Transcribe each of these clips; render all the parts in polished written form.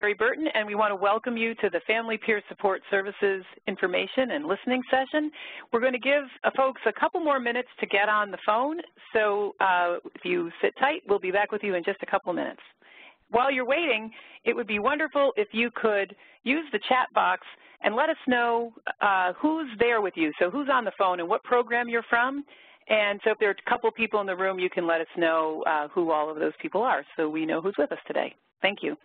Jerry Burton, and we want to welcome you to the Family Peer Support Services information and listening session. We're going to give folks a couple more minutes to get on the phone, so if you sit tight, we'll be back with you in just a couple minutes. While you're waiting, it would be wonderful if you could use the chat box and let us know who's there with you, so who's on the phone and what program you're from. And so if there are a couple people in the room, you can let us know who all of those people are so we know who's with us today. Thank you.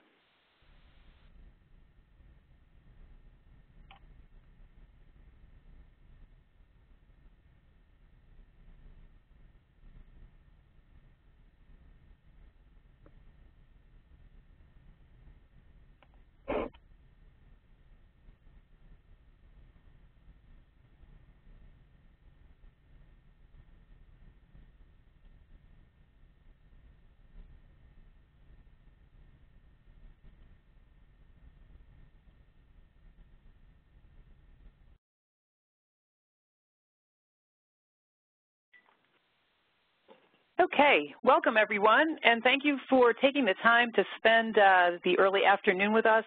Okay, welcome everyone, and thank you for taking the time to spend the early afternoon with us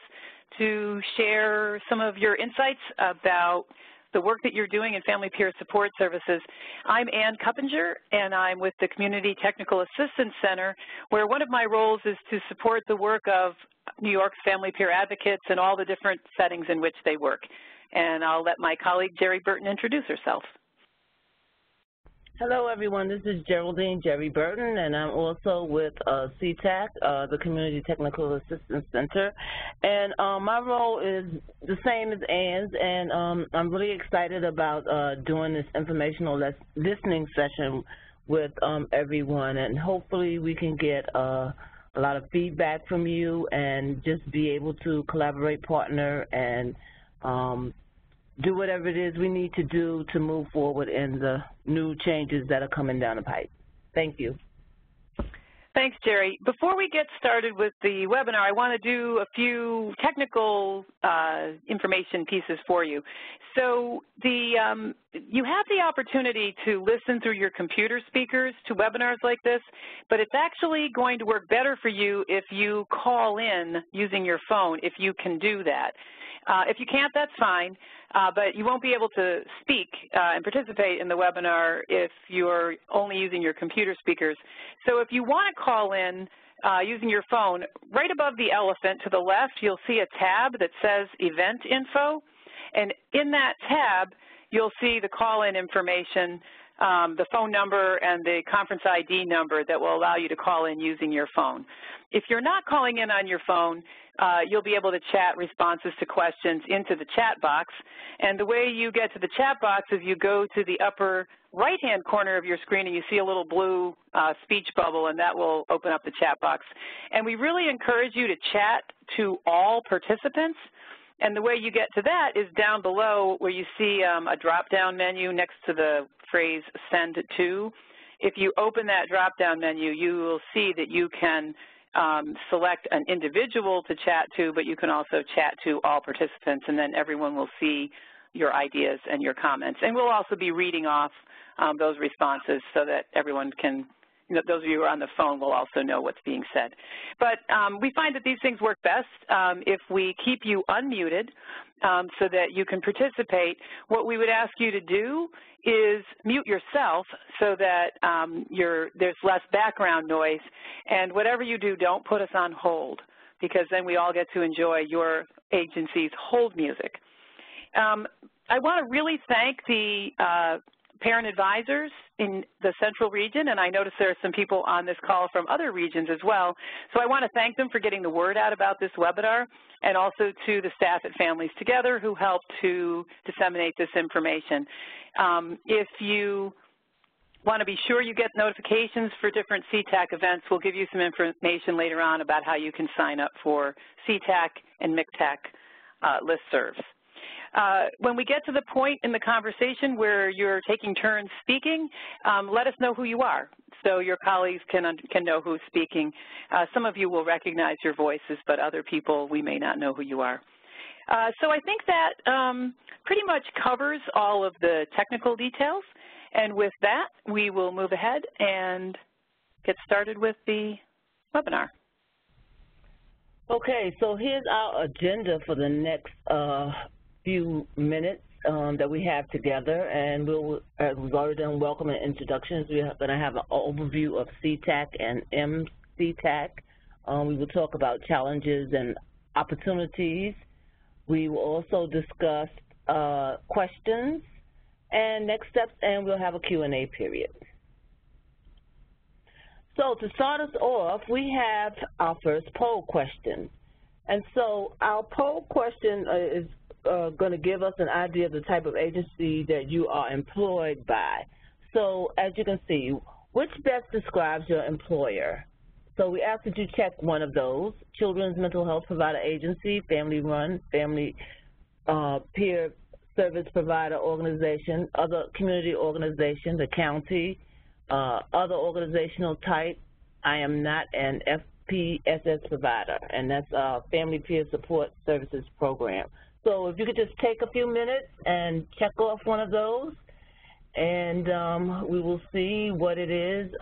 to share some of your insights about the work that you're doing in Family Peer Support Services. I'm Ann Cuppinger, and I'm with the Community Technical Assistance Center, where one of my roles is to support the work of New York's Family Peer Advocates in all the different settings in which they work. And I'll let my colleague Jerry Burton introduce herself. Hello, everyone. This is Geraldine Jerry Burton, and I'm also with CTAC, the Community Technical Assistance Center. And my role is the same as Ann's, and I'm really excited about doing this informational listening session with everyone. And hopefully we can get a lot of feedback from you and just be able to collaborate, partner, and do whatever it is we need to do to move forward in the new changes that are coming down the pipe. Thank you. Thanks, Jerry. Before we get started with the webinar, I want to do a few technical information pieces for you. So you have the opportunity to listen through your computer speakers to webinars like this, but it's actually going to work better for you if you call in using your phone, if you can do that. If you can't, that's fine, but you won't be able to speak and participate in the webinar if you're only using your computer speakers. So if you want to call in using your phone, right above the elephant to the left, you'll see a tab that says Event Info, and in that tab, you'll see the call-in information, the phone number and the conference ID number that will allow you to call in using your phone. If you're not calling in on your phone, you'll be able to chat responses to questions into the chat box. And the way you get to the chat box is you go to the upper right-hand corner of your screen and you see a little blue speech bubble, and that will open up the chat box. And we really encourage you to chat to all participants. And the way you get to that is down below where you see a drop-down menu next to the phrase Send To. If you open that drop-down menu, you will see that you can select an individual to chat to, but you can also chat to all participants, and then everyone will see your ideas and your comments. And we'll also be reading off those responses so that everyone can, those of you who are on the phone will also know what's being said. But we find that these things work best if we keep you unmuted so that you can participate. What we would ask you to do is mute yourself so that there's less background noise. And whatever you do, don't put us on hold, because then we all get to enjoy your agency's hold music. I want to really thank the parent advisors in the central region, and I notice there are some people on this call from other regions as well. So I want to thank them for getting the word out about this webinar, and also to the staff at Families Together who helped to disseminate this information. If you want to be sure you get notifications for different CTAC events, we'll give you some information later on about how you can sign up for CTAC and MCTAC listservs. When we get to the point in the conversation where you're taking turns speaking, let us know who you are so your colleagues can know who's speaking. Some of you will recognize your voices, but other people, we may not know who you are. So I think that pretty much covers all of the technical details. And with that, we will move ahead and get started with the webinar. Okay, so here's our agenda for the next few minutes that we have together, and we've already done welcome and introductions. We're going to have an overview of CTAC and MCTAC. We will talk about challenges and opportunities. We will also discuss questions and next steps, and we'll have a Q&A period. So to start us off, we have our first poll question. And so our poll question is going to give us an idea of the type of agency that you are employed by. So as you can see, which best describes your employer? So we ask that you check one of those: Children's Mental Health Provider Agency, family-run, family peer service provider organization, other community organization, the county, other organizational type. I am not an FPSS provider, and that's Family Peer Support Services Program. So if you could just take a few minutes and check off one of those, and we will see what it is,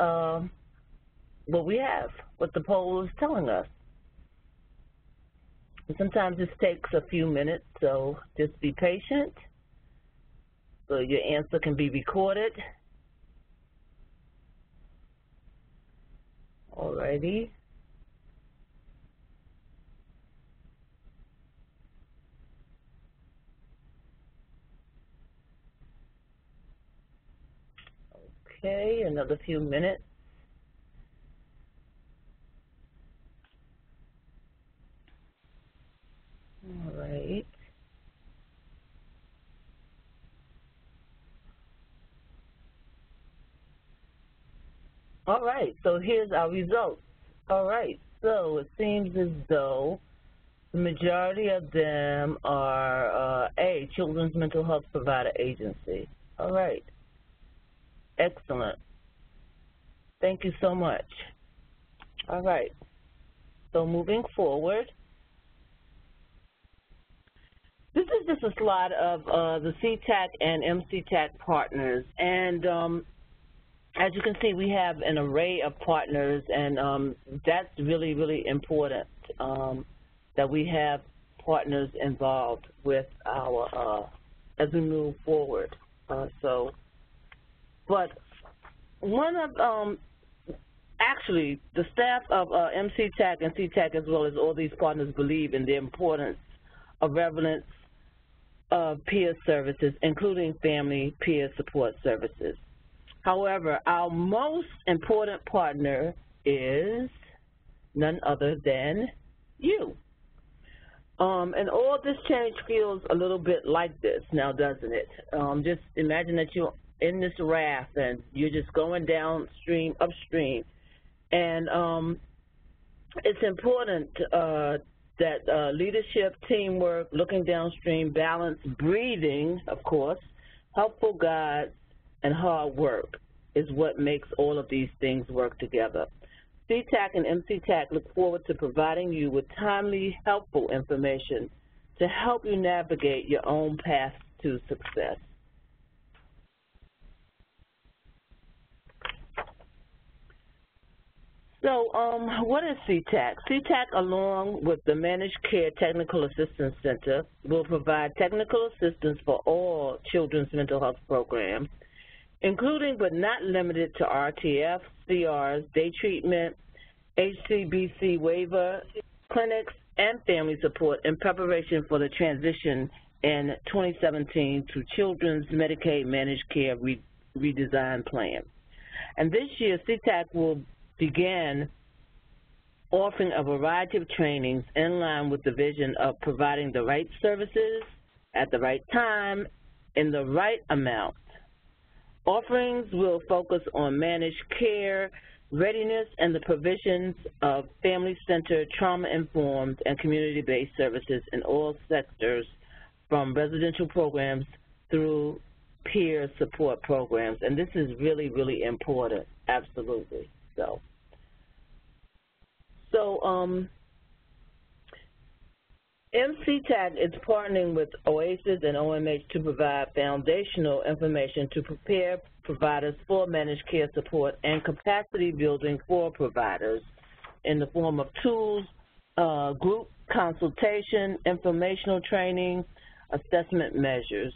what we have, what the poll is telling us. And sometimes this takes a few minutes, so just be patient so your answer can be recorded. Alrighty. Okay, another few minutes. All right. All right, so here's our results. All right, so it seems as though the majority of them are A, Children's Mental Health Provider Agency. All right, excellent. Thank you so much. All right, so moving forward, this is just a slide of the CTAC and MCTAC partners, and as you can see, we have an array of partners, and that's really, really important that we have partners involved with our as we move forward. But one of actually the staff of MCTAC and CTAC, as well as all these partners, believe in the importance of relevance of peer services, including family peer support services. However, our most important partner is none other than you. And all this change feels a little bit like this now, doesn't it? Just imagine that you're in this raft and you're just going downstream, upstream. And it's important that leadership, teamwork, looking downstream, balance, breathing, of course, helpful guides, and hard work is what makes all of these things work together. CTAC and MCTAC look forward to providing you with timely, helpful information to help you navigate your own path to success. So what is CTAC? CTAC, along with the Managed Care Technical Assistance Center, will provide technical assistance for all children's mental health programs, including but not limited to RTF, CRs, day treatment, HCBC waiver, clinics, and family support in preparation for the transition in 2017 to Children's Medicaid Managed Care Redesign Plan. And this year, CTAC will begin offering a variety of trainings in line with the vision of providing the right services at the right time in the right amount. Offerings will focus on managed care, readiness, and the provisions of family-centered, trauma-informed, and community-based services in all sectors, from residential programs through peer support programs. And this is really, really important, absolutely. So MCTAC is partnering with OASIS and OMH to provide foundational information to prepare providers for managed care support and capacity building for providers in the form of tools, group consultation, informational training, assessment measures,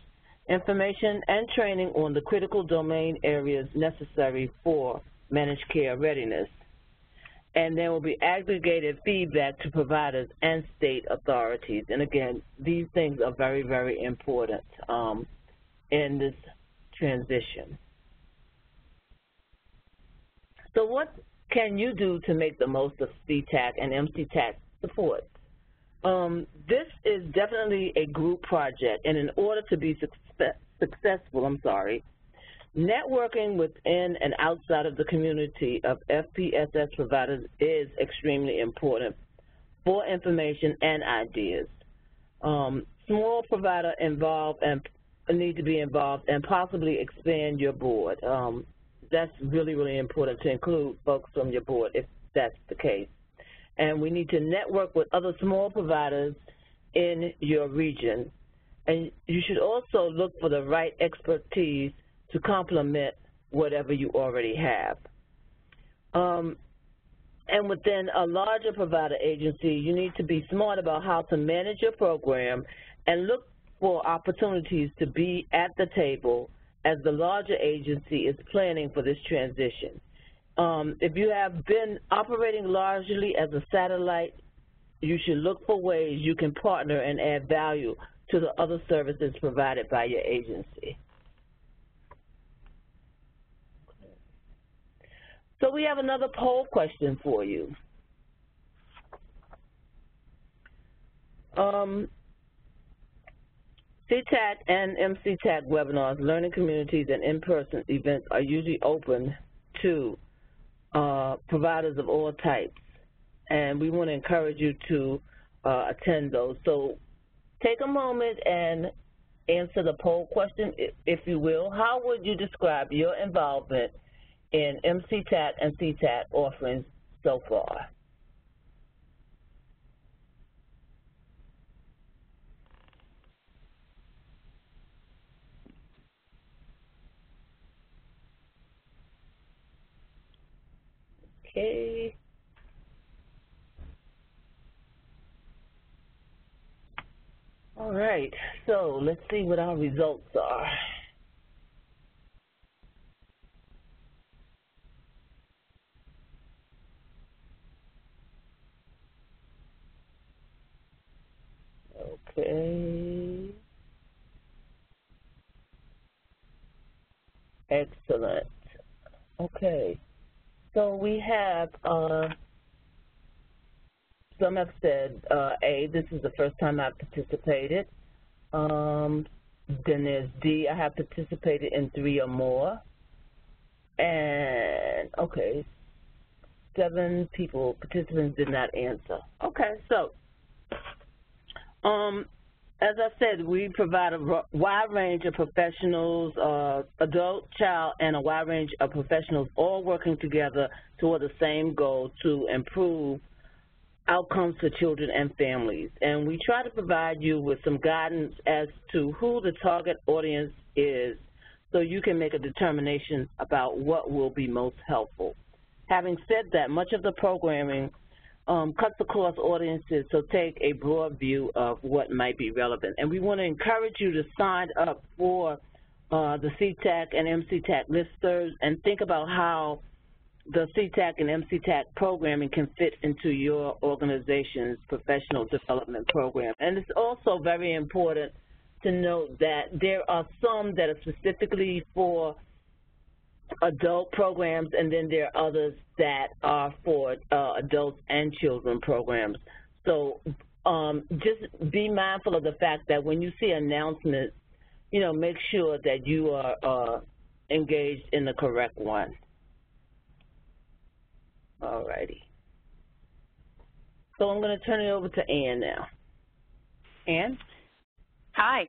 information and training on the critical domain areas necessary for managed care readiness. And there will be aggregated feedback to providers and state authorities. And again, these things are very, very important in this transition. So what can you do to make the most of CTAC and MCTAC support? This is definitely a group project, and in order to be successful, networking within and outside of the community of FPSS providers is extremely important for information and ideas. Small provider involved and need to be involved and possibly expand your board. That's really, really important to include folks from your board if that's the case. And we need to network with other small providers in your region. And you should also look for the right expertise to complement whatever you already have. And within a larger provider agency, you need to be smart about how to manage your program and look for opportunities to be at the table as the larger agency is planning for this transition. If you have been operating largely as a satellite, you should look for ways you can partner and add value to the other services provided by your agency. So we have another poll question for you. CTAC and MCTAC webinars, learning communities, and in-person events are usually open to providers of all types, and we want to encourage you to attend those. So take a moment and answer the poll question, if you will. How would you describe your involvement in MCTAC and CTAC offerings so far? Okay. All right, so let's see what our results are. Okay. Excellent. Okay. So we have, some have said, A, this is the first time I've participated. Then there's D, I have participated in 3 or more. And, okay, 7 participants did not answer. Okay, so, as I said, we provide a wide range of professionals, adult, child, and a wide range of professionals all working together toward the same goal to improve outcomes for children and families. And we try to provide you with some guidance as to who the target audience is so you can make a determination about what will be most helpful. Having said that, much of the programming cuts across audiences, so take a broad view of what might be relevant. And we want to encourage you to sign up for the CTAC and MCTAC listservs and think about how the CTAC and MCTAC programming can fit into your organization's professional development program. And it's also very important to note that there are some that are specifically for adult programs, and then there are others that are for adults and children programs. So just be mindful of the fact that when you see announcements, you know, make sure that you are engaged in the correct one. All righty. So I'm going to turn it over to Ann now. Ann? Hi.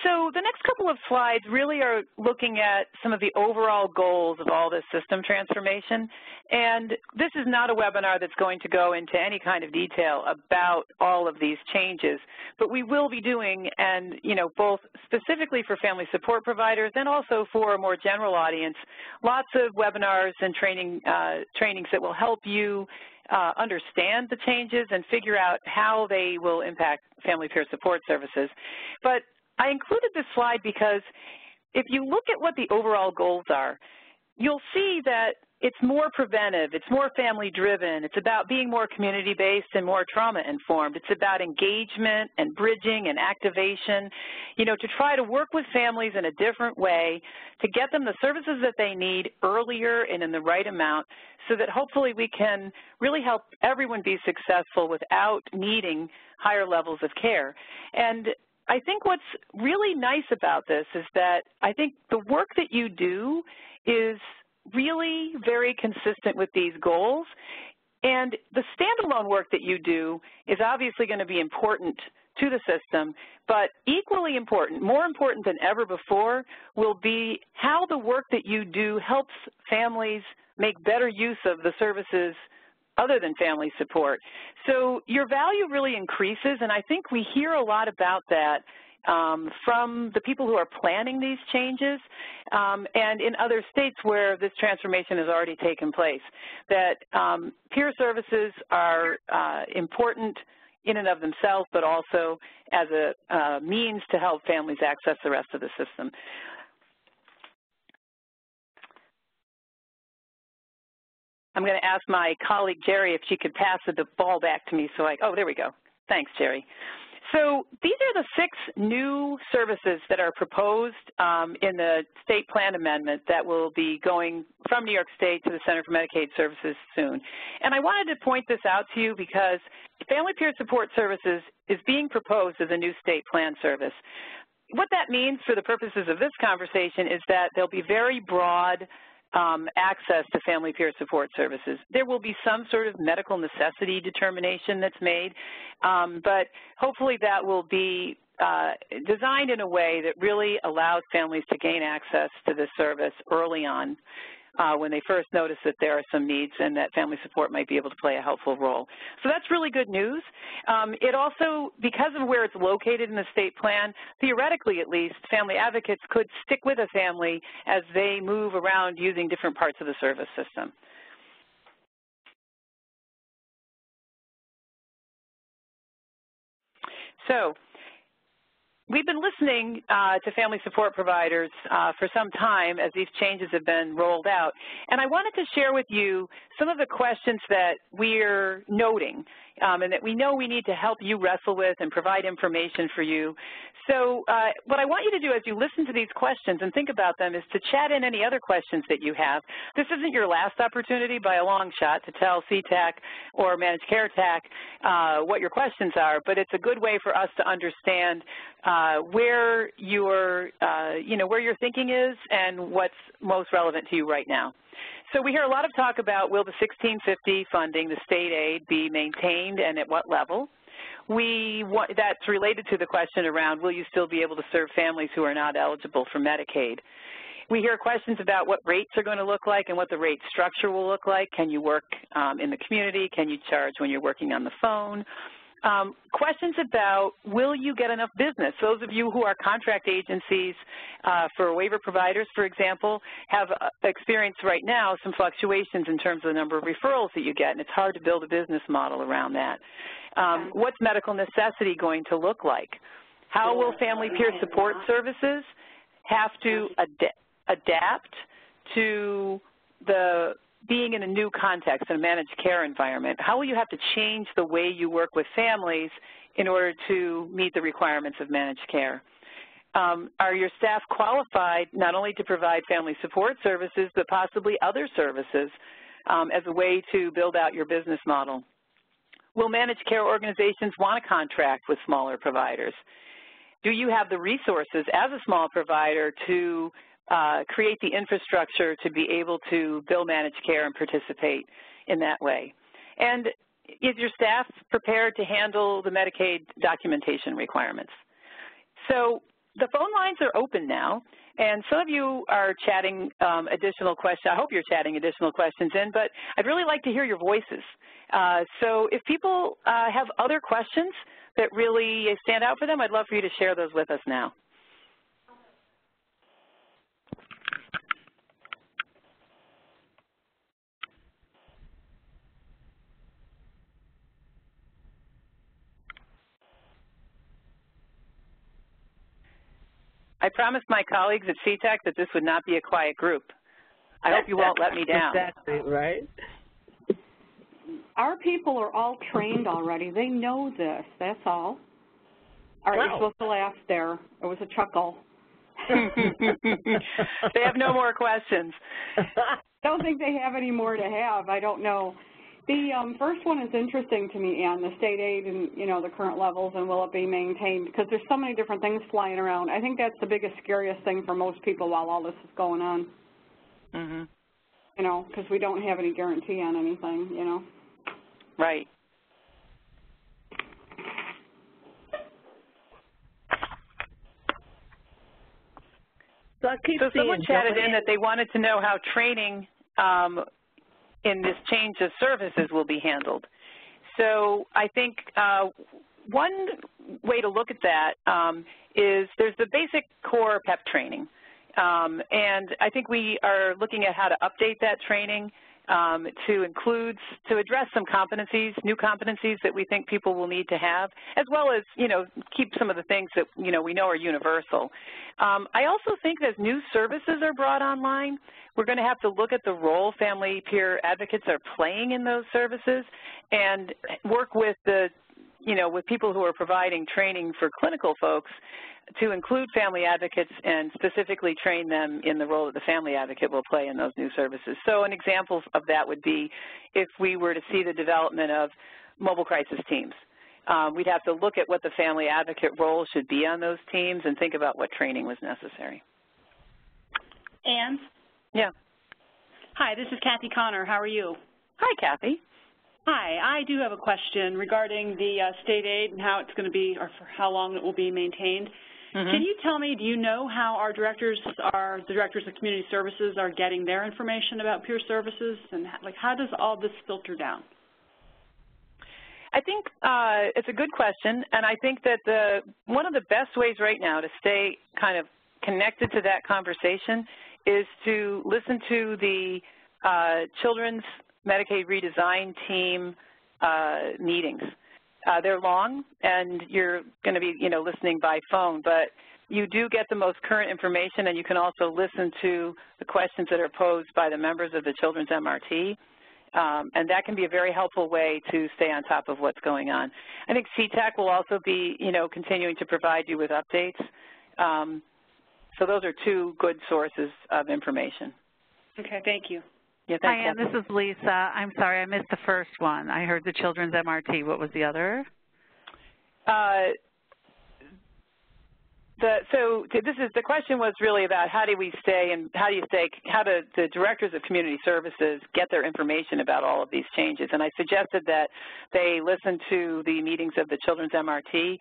So the next couple of slides really are looking at some of the overall goals of all this system transformation. And this is not a webinar that's going to go into any kind of detail about all of these changes. But we will be doing, and both specifically for family support providers and also for a more general audience, lots of webinars and trainings that will help you understand the changes and figure out how they will impact family peer support services. But I included this slide because if you look at what the overall goals are, you'll see that it's more preventive, it's more family-driven, it's about being more community-based and more trauma-informed. It's about engagement and bridging and activation, you know, to try to work with families in a different way to get them the services that they need earlier and in the right amount so that hopefully we can really help everyone be successful without needing higher levels of care. And I think what's really nice about this is that I think the work that you do is really very consistent with these goals, and the standalone work that you do is obviously going to be important to the system, but equally important, more important than ever before, will be how the work that you do helps families make better use of the services other than family support. So your value really increases, and I think we hear a lot about that from the people who are planning these changes and in other states where this transformation has already taken place, that peer services are important in and of themselves, but also as a means to help families access the rest of the system. I'm going to ask my colleague, Jerry, if she could pass the ball back to me so oh, there we go. Thanks, Jerry. So these are the 6 new services that are proposed in the state plan amendment that will be going from New York State to the Center for Medicaid Services soon. And I wanted to point this out to you because Family Peer Support Services is being proposed as a new state plan service. What that means for the purposes of this conversation is that there'll be very broad access to family peer support services. There will be some sort of medical necessity determination that's made, but hopefully that will be designed in a way that really allows families to gain access to this service early on when they first notice that there are some needs and that family support might be able to play a helpful role. So that's really good news. It also, because of where it's located in the state plan, theoretically at least, family advocates could stick with a family as they move around using different parts of the service system. So we've been listening to family support providers for some time as these changes have been rolled out, and I wanted to share with you some of the questions that we're noting and that we know we need to help you wrestle with and provide information for you. So what I want you to do as you listen to these questions and think about them is to chat in any other questions that you have. This isn't your last opportunity by a long shot to tell CTAC or Managed Care TAC what your questions are, but it's a good way for us to understand where your thinking is and what's most relevant to you right now. So we hear a lot of talk about, will the 1650 funding, the state aid, be maintained and at what level? That's related to the question around, will you still be able to serve families who are not eligible for Medicaid? We hear questions about what rates are going to look like and what the rate structure will look like. Can you work in the community? Can you charge when you're working on the phone? Questions about, will you get enough business? Those of you who are contract agencies for waiver providers, for example, have experienced right now some fluctuations in terms of the number of referrals that you get, and it's hard to build a business model around that. What's medical necessity going to look like? How will family peer support services have to adapt to the being in a new context, in a managed care environment? How will you have to change the way you work with families in order to meet the requirements of managed care? Are your staff qualified not only to provide family support services, but possibly other services as a way to build out your business model? Will managed care organizations want to contract with smaller providers? Do you have the resources as a small provider to create the infrastructure to be able to bill managed care and participate in that way? And is your staff prepared to handle the Medicaid documentation requirements? So the phone lines are open now, and some of you are chatting additional questions. I hope you're chatting additional questions in, but I'd really like to hear your voices. So if people have other questions that really stand out for them, I'd love for you to share those with us now. I promised my colleagues at CTAC that this would not be a quiet group. I hope you won't let me down. Exactly, right? Our people are all trained already. They know this. That's all. All right, Wow. you're supposed to laugh there. It was a chuckle. They have no more questions. I don't think they have any more to have. I don't know. The first one is interesting to me, Ann, the state aid and, you know, the current levels and will it be maintained, because there's so many different things flying around. I think that's the biggest, scariest thing for most people while all this is going on. Mm-hmm. You know, because we don't have any guarantee on anything, you know. Right. So someone chatted in that they wanted to know how training in this change of services will be handled. So I think one way to look at that is there's the basic core PEP training. And I think we are looking at how to update that training to address some competencies, new competencies that we think people will need to have, as well as, you know, keep some of the things that, you know, we know are universal. I also think as new services are brought online, we're going to have to look at the role family peer advocates are playing in those services and work with the, you know, with people who are providing training for clinical folks to include family advocates and specifically train them in the role that the family advocate will play in those new services. So an example of that would be if we were to see the development of mobile crisis teams. We'd have to look at what the family advocate role should be on those teams and think about what training was necessary. Ann? Yeah. Hi, this is Kathy Connor. How are you? Hi, Kathy. Hi, I do have a question regarding the state aid and how it's going to be, or for how long it will be maintained. Mm-hmm. Can you tell me, do you know how our directors the directors of community services are getting their information about peer services, and like how does all this filter down? I think it's a good question, and I think that one of the best ways right now to stay kind of connected to that conversation is to listen to the Children's Medicaid Redesign Team meetings. They're long, and you're going to be, you know, listening by phone, but you do get the most current information, and you can also listen to the questions that are posed by the members of the Children's MRT, and that can be a very helpful way to stay on top of what's going on. I think CTAC will also be, you know, continuing to provide you with updates. So those are two good sources of information. Okay, thank you. Yeah, Hi, Ann, this is Lisa. I'm sorry, I missed the first one. I heard the Children's MRT. What was the other? The question was really about how do we stay and how do the directors of community services get their information about all of these changes? And I suggested that they listen to the meetings of the Children's MRT.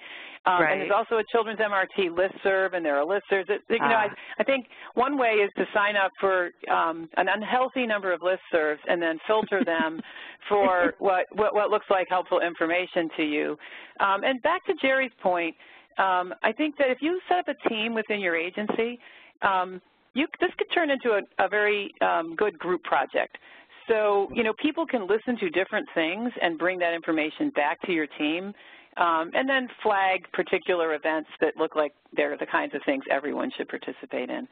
Right. And there's also a Children's MRT listserv, and there are listservs. You know, I think one way is to sign up for an unhealthy number of listservs and then filter them for what looks like helpful information to you. And back to Jerry's point, I think that if you set up a team within your agency, this could turn into a very good group project. So, you know, people can listen to different things and bring that information back to your team, and then flag particular events that look like they're the kinds of things everyone should participate in.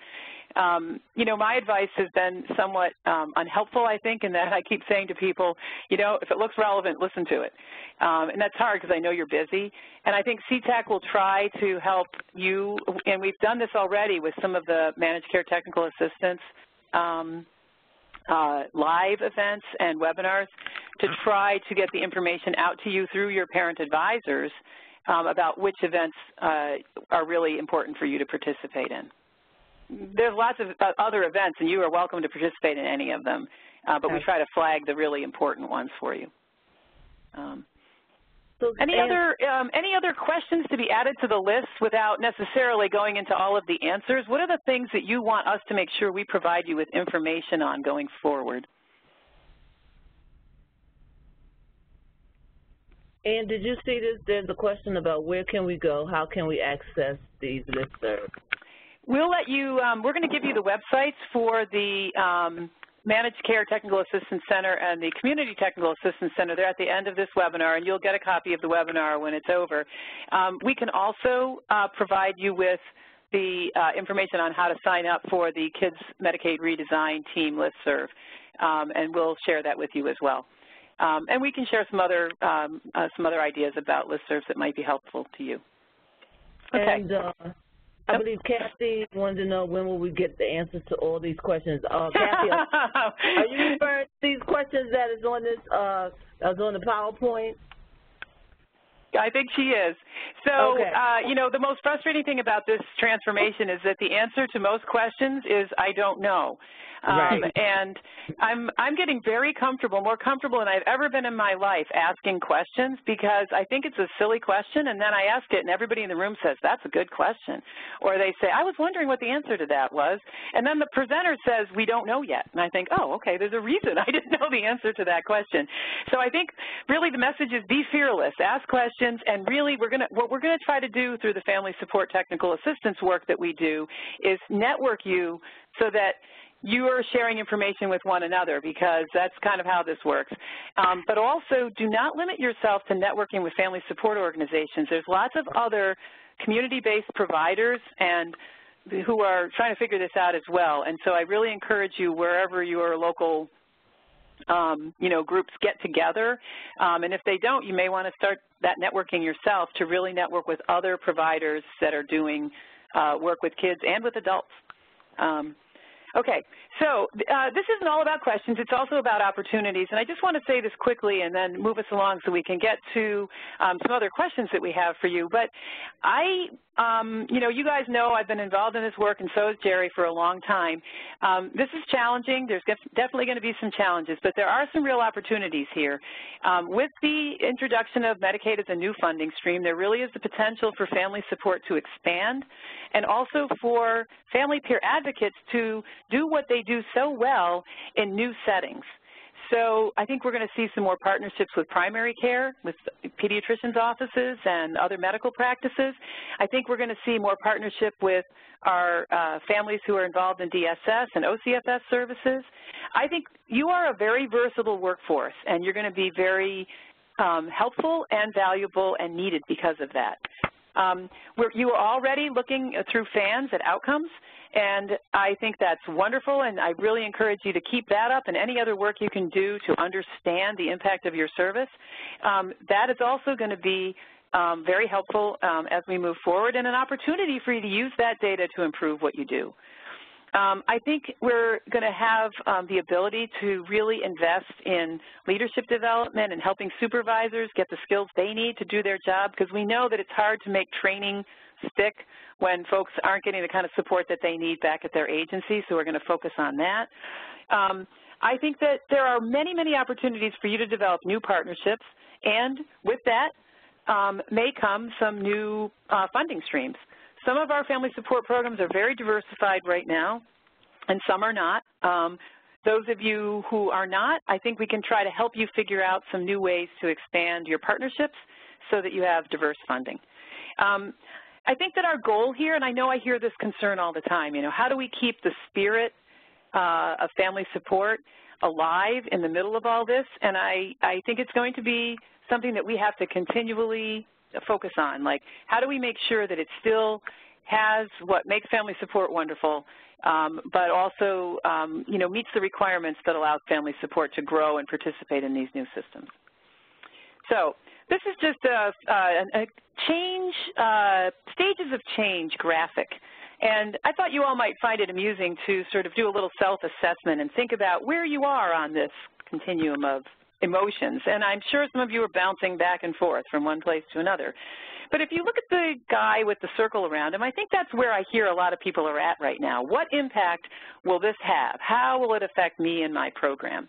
You know, my advice has been somewhat unhelpful, I think, in that I keep saying to people, you know, if it looks relevant, listen to it. And that's hard because I know you're busy. And I think CTAC will try to help you, and we've done this already with some of the managed care technical assistance live events and webinars to try to get the information out to you through your parent advisors about which events are really important for you to participate in. There's lots of other events, and you are welcome to participate in any of them, but we try to flag the really important ones for you. Any other questions to be added to the list without necessarily going into all of the answers? What are the things that you want us to make sure we provide you with information on going forward? And did you see this? There's a question about where can we go? How can we access these listservs? We'll let you, we're going to give you the websites for the Managed Care Technical Assistance Center and the Community Technical Assistance Center. They're at the end of this webinar, and you'll get a copy of the webinar when it's over. We can also provide you with the information on how to sign up for the Kids Medicaid Redesign Team listserv, and we'll share that with you as well. And we can share some other ideas about listservs that might be helpful to you. Okay. And I believe Kathy wanted to know when will we get the answers to all these questions. Kathy, are you referring to these questions that is on this on the PowerPoint? I think she is. So, okay. You know, the most frustrating thing about this transformation is that the answer to most questions is I don't know. Right. And I'm getting very comfortable, more comfortable than I've ever been in my life asking questions, because I think it's a silly question, and then I ask it and everybody in the room says, that's a good question. Or they say, I was wondering what the answer to that was. And then the presenter says, we don't know yet. And I think, oh, okay, there's a reason I didn't know the answer to that question. So I think really the message is be fearless, ask questions, and really what we're gonna try to do through the Family Support Technical Assistance work that we do is network you so that you are sharing information with one another, because that's kind of how this works. But also, do not limit yourself to networking with family support organizations. There's lots of other community-based providers and who are trying to figure this out as well. And so I really encourage you, wherever your local you know, groups get together, and if they don't, you may want to start that networking yourself to really network with other providers that are doing work with kids and with adults. Okay, so this isn't all about questions. It's also about opportunities. And I just want to say this quickly and then move us along so we can get to some other questions that we have for you. But you know, you guys know I've been involved in this work, and so has Jerry, for a long time. This is challenging. There's definitely going to be some challenges, but there are some real opportunities here. With the introduction of Medicaid as a new funding stream, there really is the potential for family support to expand, and also for family peer advocates to do what they do so well in new settings. So I think we're going to see some more partnerships with primary care, with pediatricians' offices and other medical practices. I think we're going to see more partnership with our families who are involved in DSS and OCFS services. I think you are a very versatile workforce, and you're going to be very helpful and valuable and needed because of that. You are already looking through FANS at outcomes, and I think that's wonderful, and I really encourage you to keep that up and any other work you can do to understand the impact of your service. That is also going to be very helpful as we move forward, and an opportunity for you to use that data to improve what you do. I think we're going to have the ability to really invest in leadership development and helping supervisors get the skills they need to do their job, because we know that it's hard to make training stick when folks aren't getting the kind of support that they need back at their agency, so we're going to focus on that. I think that there are many, many opportunities for you to develop new partnerships, and with that may come some new funding streams. Some of our family support programs are very diversified right now, and some are not. Those of you who are not, I think we can try to help you figure out some new ways to expand your partnerships so that you have diverse funding. I think that our goal here, and I know I hear this concern all the time, you know, how do we keep the spirit of family support alive in the middle of all this? And I think it's going to be something that we have to continually focus on. Like, how do we make sure that it still has what makes family support wonderful, but also, you know, meets the requirements that allows family support to grow and participate in these new systems. So this is just a change, stages of change graphic. And I thought you all might find it amusing to sort of do a little self-assessment and think about where you are on this continuum of emotions. And I'm sure some of you are bouncing back and forth from one place to another. But if you look at the guy with the circle around him, I think that's where I hear a lot of people are at right now. What impact will this have? How will it affect me and my program?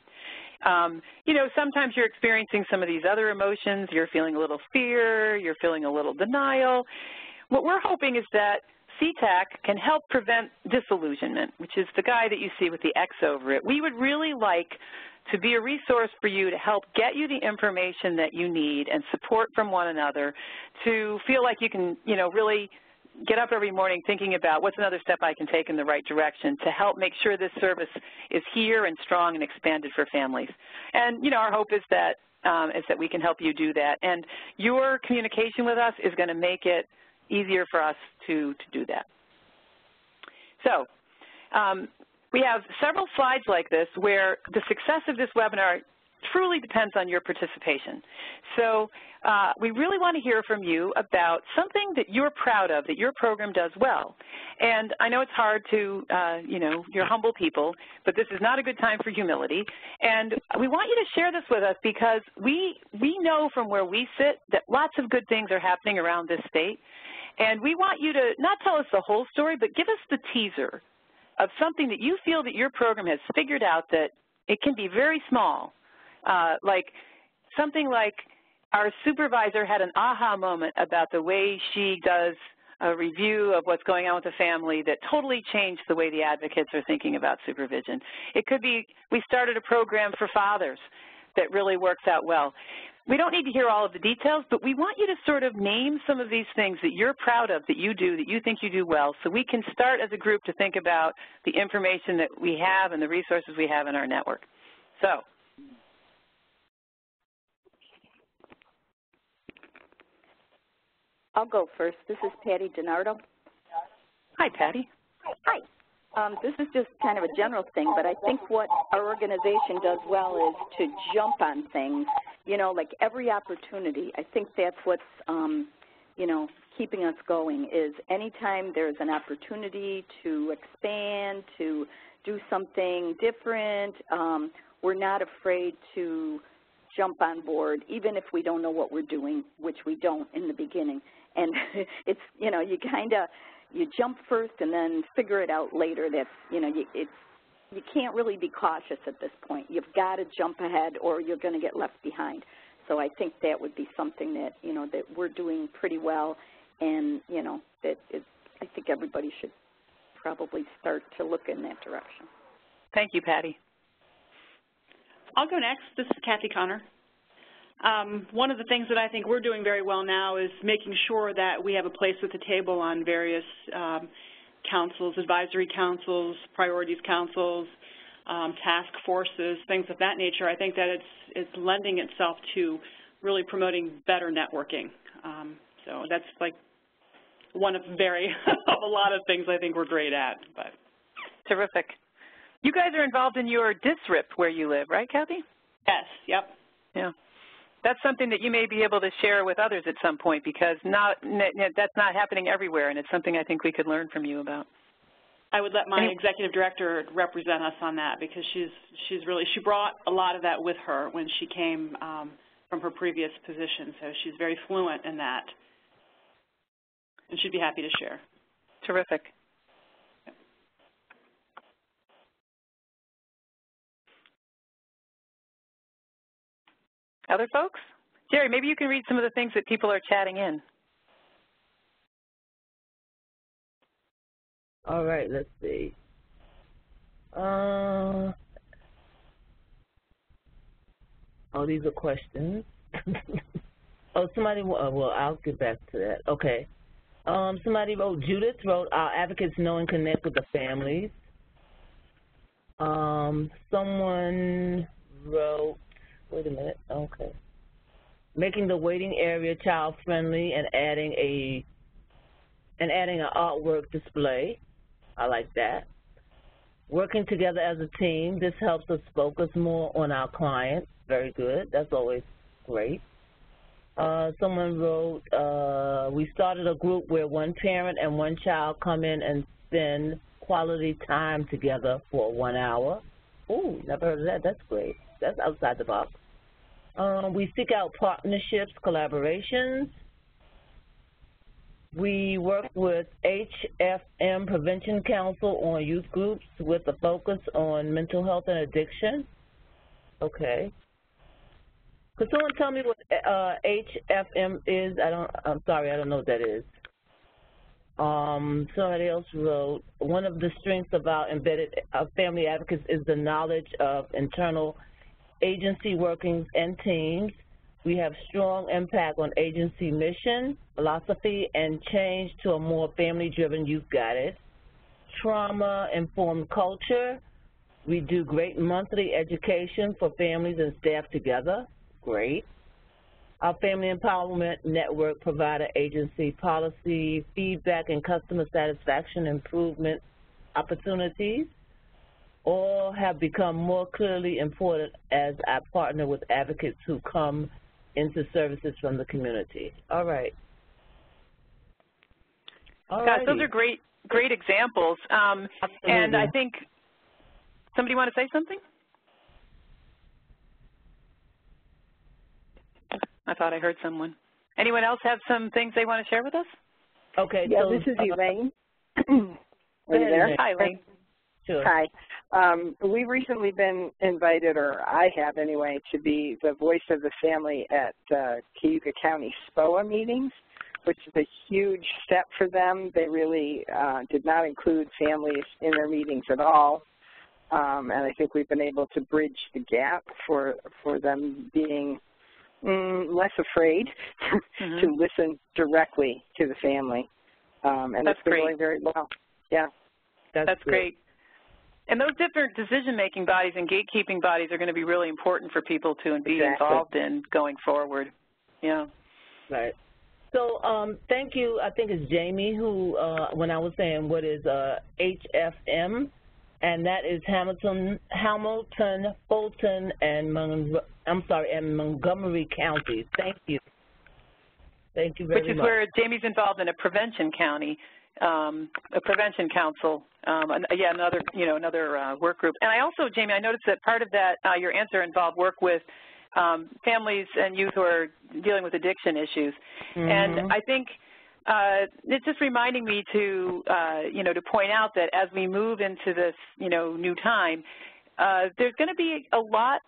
You know, sometimes you're experiencing some of these other emotions. You're feeling a little fear. You're feeling a little denial. What we're hoping is that CTAC can help prevent disillusionment, which is the guy that you see with the X over it. We would really like to be a resource for you to help get you the information that you need and support from one another to feel like you can, you know, really get up every morning thinking about what's another step I can take in the right direction to help make sure this service is here and strong and expanded for families. And, you know, our hope is that we can help you do that. And your communication with us is going to make it easier for us to do that. So we have several slides like this where the success of this webinar truly depends on your participation. So we really want to hear from you about something that you're proud of, that your program does well. And I know it's hard to, you're humble people, but this is not a good time for humility. And we want you to share this with us because we know from where we sit that lots of good things are happening around this state. And we want you to not tell us the whole story, but give us the teaser of something that you feel that your program has figured out that it can be very small. Like something like our supervisor had an aha moment about the way she does a review of what's going on with the family that totally changed the way the advocates are thinking about supervision. It could be we started a program for fathers that really works out well. We don't need to hear all of the details, but we want you to sort of name some of these things that you're proud of, that you do, that you think you do well, so we can start as a group to think about the information that we have and the resources we have in our network. So. I'll go first. This is Patty DiNardo. Hi, Patty. Hi. This is just kind of a general thing, but I think what our organization does well is to jump on things, like every opportunity. I think that's what's, keeping us going is anytime there's an opportunity to expand, to do something different, we're not afraid to jump on board, even if we don't know what we're doing, which we don't in the beginning. And it's, you jump first and then figure it out later. That's, you can't really be cautious at this point. You've got to jump ahead or you're going to get left behind. So I think that would be something that, that we're doing pretty well, and, that is, I think everybody should probably start to look in that direction. Thank you, Patty. I'll go next. This is Kathy Connor. One of the things that I think we're doing very well now is making sure that we have a place at the table on various councils, advisory councils, priorities councils, task forces, things of that nature. I think that it's lending itself to really promoting better networking. So that's like one of a lot of things I think we're great at. But terrific. You guys are involved in your DISRIP where you live, right, Kathy? Yes, yep. Yeah. That's something that you may be able to share with others at some point because that's not happening everywhere, and it's something I think we could learn from you about. I would let my executive director represent us on that because she brought a lot of that with her when she came from her previous position, so she's very fluent in that, and she'd be happy to share. Terrific. Other folks? Jerry, maybe you can read some of the things that people are chatting in. All right, let's see. Oh, these are questions. Oh, somebody, well, I'll get back to that. Okay. Somebody wrote, Judith wrote, our advocates know and connect with the families. Someone wrote, wait a minute, okay. Making the waiting area child-friendly and adding an artwork display. I like that. Working together as a team. This helps us focus more on our clients. Very good. That's always great. Someone wrote, we started a group where one parent and one child come in and spend quality time together for 1 hour. Ooh, never heard of that. That's great. That's outside the box. We seek out partnerships, collaborations. We work with HFM Prevention Council on youth groups with a focus on mental health and addiction. Okay. Could someone tell me what HFM is? I'm sorry, I don't know what that is. Somebody else wrote, one of the strengths of our embedded family advocates is the knowledge of internal agency workings and teams. We have strong impact on agency mission, philosophy, and change to a more family-driven youth guided. Trauma-informed culture. We do great monthly education for families and staff together. Great. Our Family Empowerment Network provided agency policy, feedback, and customer satisfaction improvement opportunities, or have become more clearly important as I partner with advocates who come into services from the community. All right. Gosh, those are great examples. And I think, somebody want to say something? I thought I heard someone. Anyone else have some things they want to share with us? Okay. Yeah, so, this is Elaine. Are you there? Hi, Elaine. Sure. Hi. We've recently been invited, or I have anyway, to be the voice of the family at Cayuga County SPOA meetings, which is a huge step for them. They really did not include families in their meetings at all. And I think we've been able to bridge the gap for them being less afraid to listen directly to the family. And it's been going very well. Yeah. That's great. And those different decision-making bodies and gatekeeping bodies are going to be really important for people to be involved in going forward. Yeah. Right. So thank you. I think it's Jamie who, when I was saying what is HFM, and that is Hamilton, Fulton, and Montgomery counties. Thank you. Thank you very much. Which is where Jamie's involved in a prevention county, a prevention council. Another work group. And I also, Jamie, I noticed that part of that your answer involved work with families and youth who are dealing with addiction issues. And I think it's just reminding me to point out that as we move into this new time, there's going to be a lot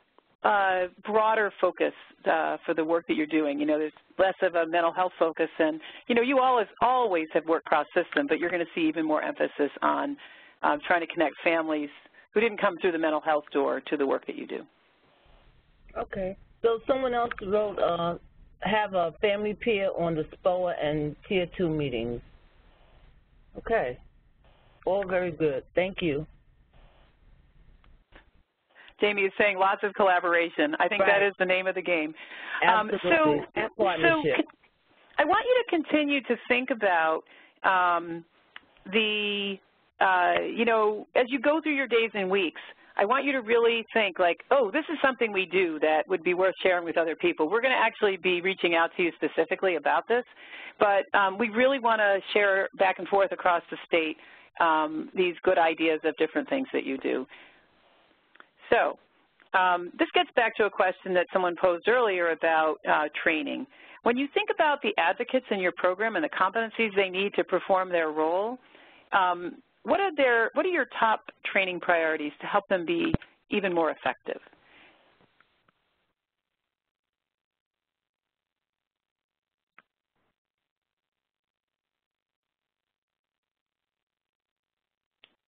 broader focus for the work that you're doing. There's less of a mental health focus, and you always have worked cross-system, but you're going to see even more emphasis on trying to connect families who didn't come through the mental health door to the work that you do. Okay. So someone else wrote, have a family peer on the SPOA and Tier 2 meetings. Okay. All very good. Thank you. Jamie is saying lots of collaboration. I think that is the name of the game. Absolutely. So I want you to continue to think about as you go through your days and weeks, I want you to really think like, oh, this is something we do that would be worth sharing with other people. We're going to actually be reaching out to you specifically about this, but we really want to share back and forth across the state these good ideas of different things that you do. So this gets back to a question that someone posed earlier about training. When you think about the advocates in your program and the competencies they need to perform their role, what are your top training priorities to help them be even more effective?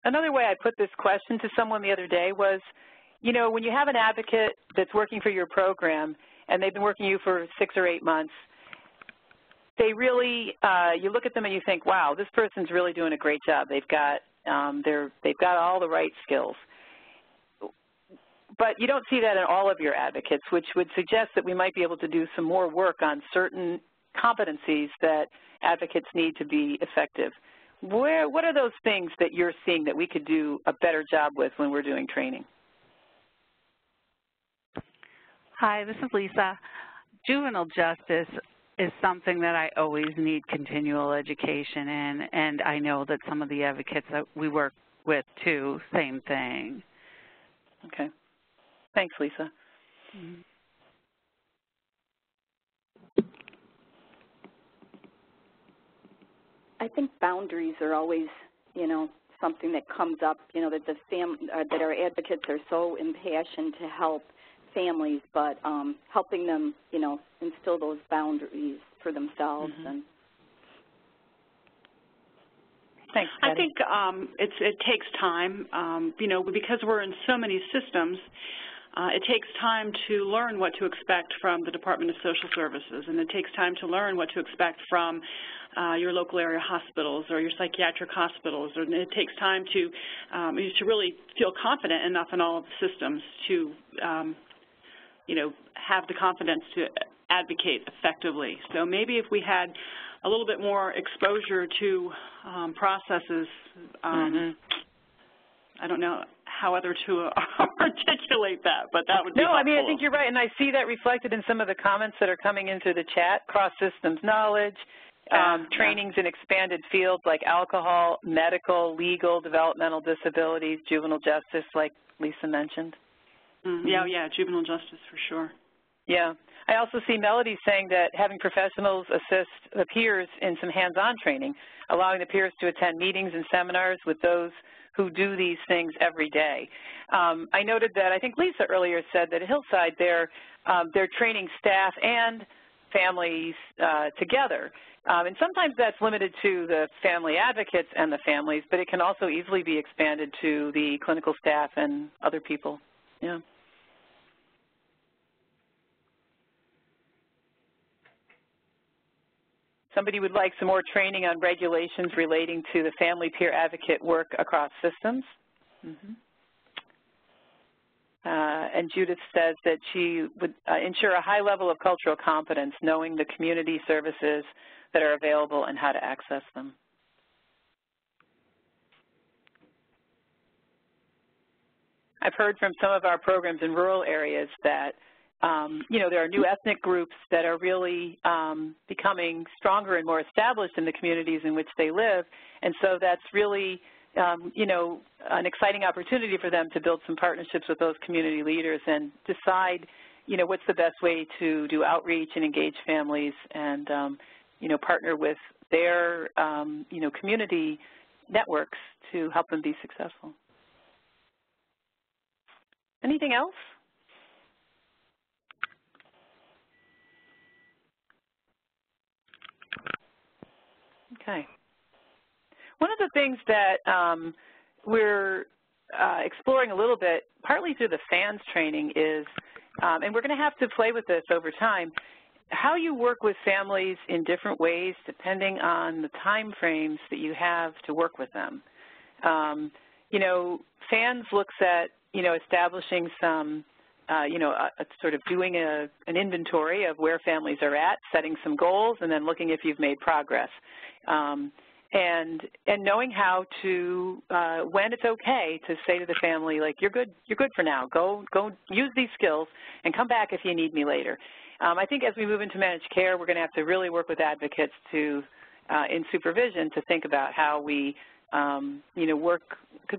Another way I put this question to someone the other day was, when you have an advocate that's working for your program and they've been working you for 6 or 8 months, they really, you look at them and you think, wow, this person's really doing a great job. They've got all the right skills. But you don't see that in all of your advocates, which would suggest that we might be able to do some more work on certain competencies that advocates need to be effective. What are those things that you're seeing that we could do a better job with when we're doing training? Hi, this is Lisa. Juvenile justice is something that I always need continual education in, and I know that some of the advocates that we work with, too, same thing. Okay. Thanks, Lisa. I think boundaries are always, something that comes up, that our advocates are so impassioned to help families, but helping them, instill those boundaries for themselves. And thanks, Patty. I think it takes time, because we're in so many systems. It takes time to learn what to expect from the Department of Social Services, and it takes time to learn what to expect from your local area hospitals or your psychiatric hospitals. And it takes time to really feel confident enough in all of the systems to have the confidence to advocate effectively. So maybe if we had a little bit more exposure to processes, I don't know how other to articulate that, but that would be helpful. I mean, I think you're right, and I see that reflected in some of the comments that are coming into the chat, cross-systems knowledge, trainings in expanded fields like alcohol, medical, legal, developmental disabilities, juvenile justice, like Lisa mentioned. Yeah, juvenile justice for sure. Yeah. I also see Melody saying that having professionals assist the peers in some hands-on training, allowing the peers to attend meetings and seminars with those who do these things every day. I noted that I think Lisa earlier said that at Hillside they're training staff and families together. And sometimes that's limited to the family advocates and the families, but it can also easily be expanded to the clinical staff and other people. Yeah. Somebody would like some more training on regulations relating to the family peer advocate work across systems. And Judith says that she would ensure a high level of cultural competence, knowing the community services that are available and how to access them. I've heard from some of our programs in rural areas that there are new ethnic groups that are really becoming stronger and more established in the communities in which they live, and so that's really, an exciting opportunity for them to build some partnerships with those community leaders and decide, what's the best way to do outreach and engage families and, partner with their, community networks to help them be successful. Anything else? Okay. One of the things that we're exploring a little bit, partly through the FANS training, is, and we're going to have to play with this over time, how you work with families in different ways depending on the time frames that you have to work with them. FANS looks at, establishing some, sort of doing an inventory of where families are at, setting some goals, and then looking if you've made progress. And knowing how to, when it's okay to say to the family, like, you're good for now. Go use these skills and come back if you need me later. I think as we move into managed care, we're going to have to really work with advocates to, in supervision, to think about how we, work,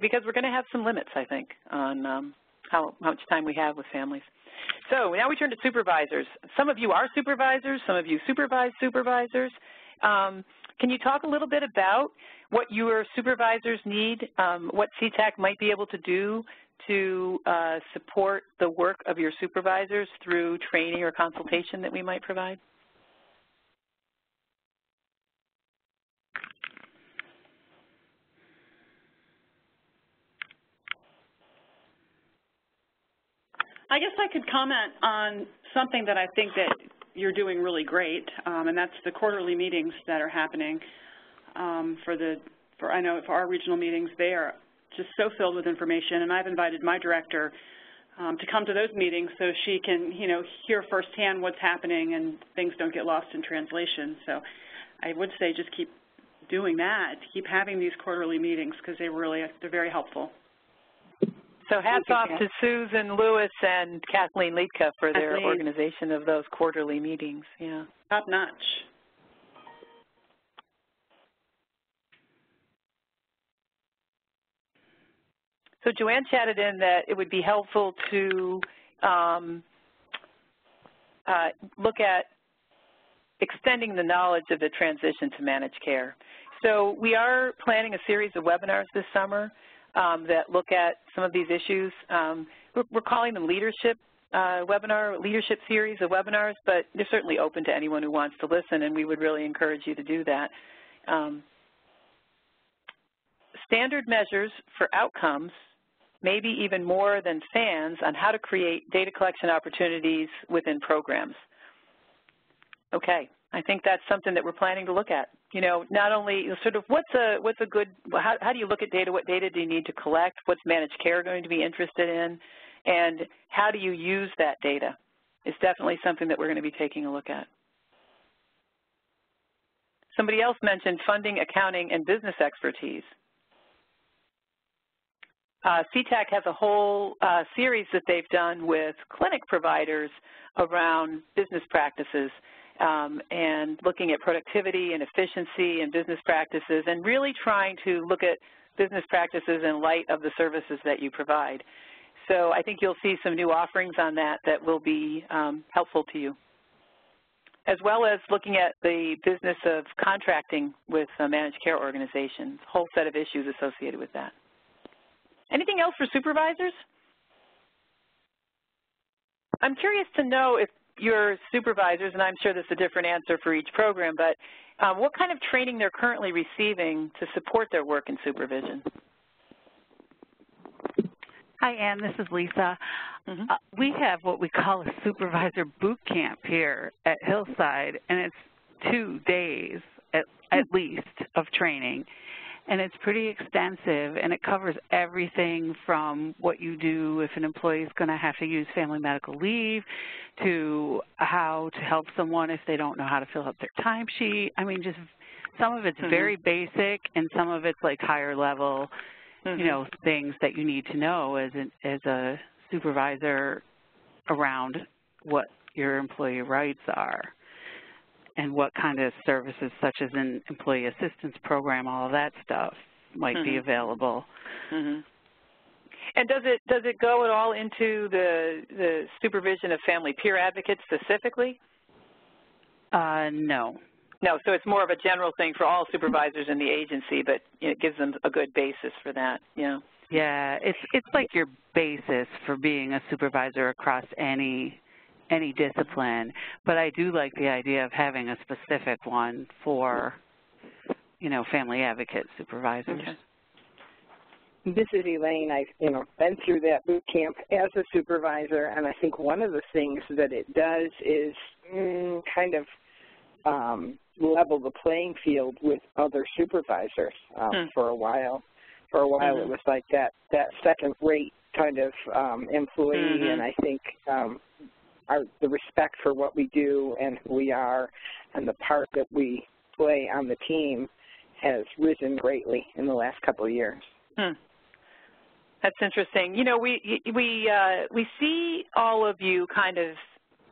because we're going to have some limits, I think, on how much time we have with families. So now we turn to supervisors. Some of you are supervisors. Some of you supervise supervisors. Can you talk a little bit about what your supervisors need, what CTAC might be able to do to support the work of your supervisors through training or consultation that we might provide? I guess I could comment on something that I think that you're doing really great, and that's the quarterly meetings that are happening. I know for our regional meetings, they are just so filled with information, and I've invited my director to come to those meetings so she can, hear firsthand what's happening and things don't get lost in translation. So I would say just keep doing that, keep having these quarterly meetings because they're very helpful. So hats off to Susan Lewis and Kathleen Liedtke for their organization of those quarterly meetings. Yeah, top notch. So Joanne chatted in that it would be helpful to look at extending the knowledge of the transition to managed care. So we are planning a series of webinars this summer that look at some of these issues. We're calling them leadership leadership series of webinars, but they're certainly open to anyone who wants to listen, and we would really encourage you to do that. Standard measures for outcomes, maybe even more than FANS, on how to create data collection opportunities within programs. Okay, I think that's something that we're planning to look at. Not only sort of what's a good, how do you look at data, what data do you need to collect, what's managed care going to be interested in, and how do you use that data is definitely something that we're going to be taking a look at. Somebody else mentioned funding, accounting, and business expertise. CTAC has a whole series that they've done with clinic providers around business practices and looking at productivity and efficiency and business practices and really trying to look at business practices in light of the services that you provide. So I think you'll see some new offerings on that that will be helpful to you, as well as looking at the business of contracting with managed care organizations, a whole set of issues associated with that. Anything else for supervisors? I'm curious to know if your supervisors, and I'm sure this is a different answer for each program, but what kind of training they're currently receiving to support their work in supervision? Hi, Ann. This is Lisa. We have what we call a supervisor boot camp here at Hillside, and it's 2 days at least of training. And it's pretty extensive, and it covers everything from what you do if an employee is going to have to use family medical leave to how to help someone if they don't know how to fill out their timesheet. I mean, just some of it's very basic, and some of it's like higher level, you know, things that you need to know as a supervisor around what your employee rights are and what kind of services, such as an employee assistance program, all of that stuff might be available. And does it go at all into the supervision of family peer advocates specifically? No. No, so it's more of a general thing for all supervisors in the agency, but it gives them a good basis for that. Yeah. Yeah, it's like your basis for being a supervisor across any discipline, but I do like the idea of having a specific one for, you know, family advocate supervisors. This is Elaine. I've been through that boot camp as a supervisor, and I think one of the things that it does is kind of level the playing field with other supervisors. For a while it was like that second-rate kind of employee, and I think the respect for what we do and who we are and the part that we play on the team has risen greatly in the last couple of years. That's interesting. You know, we see all of you kind of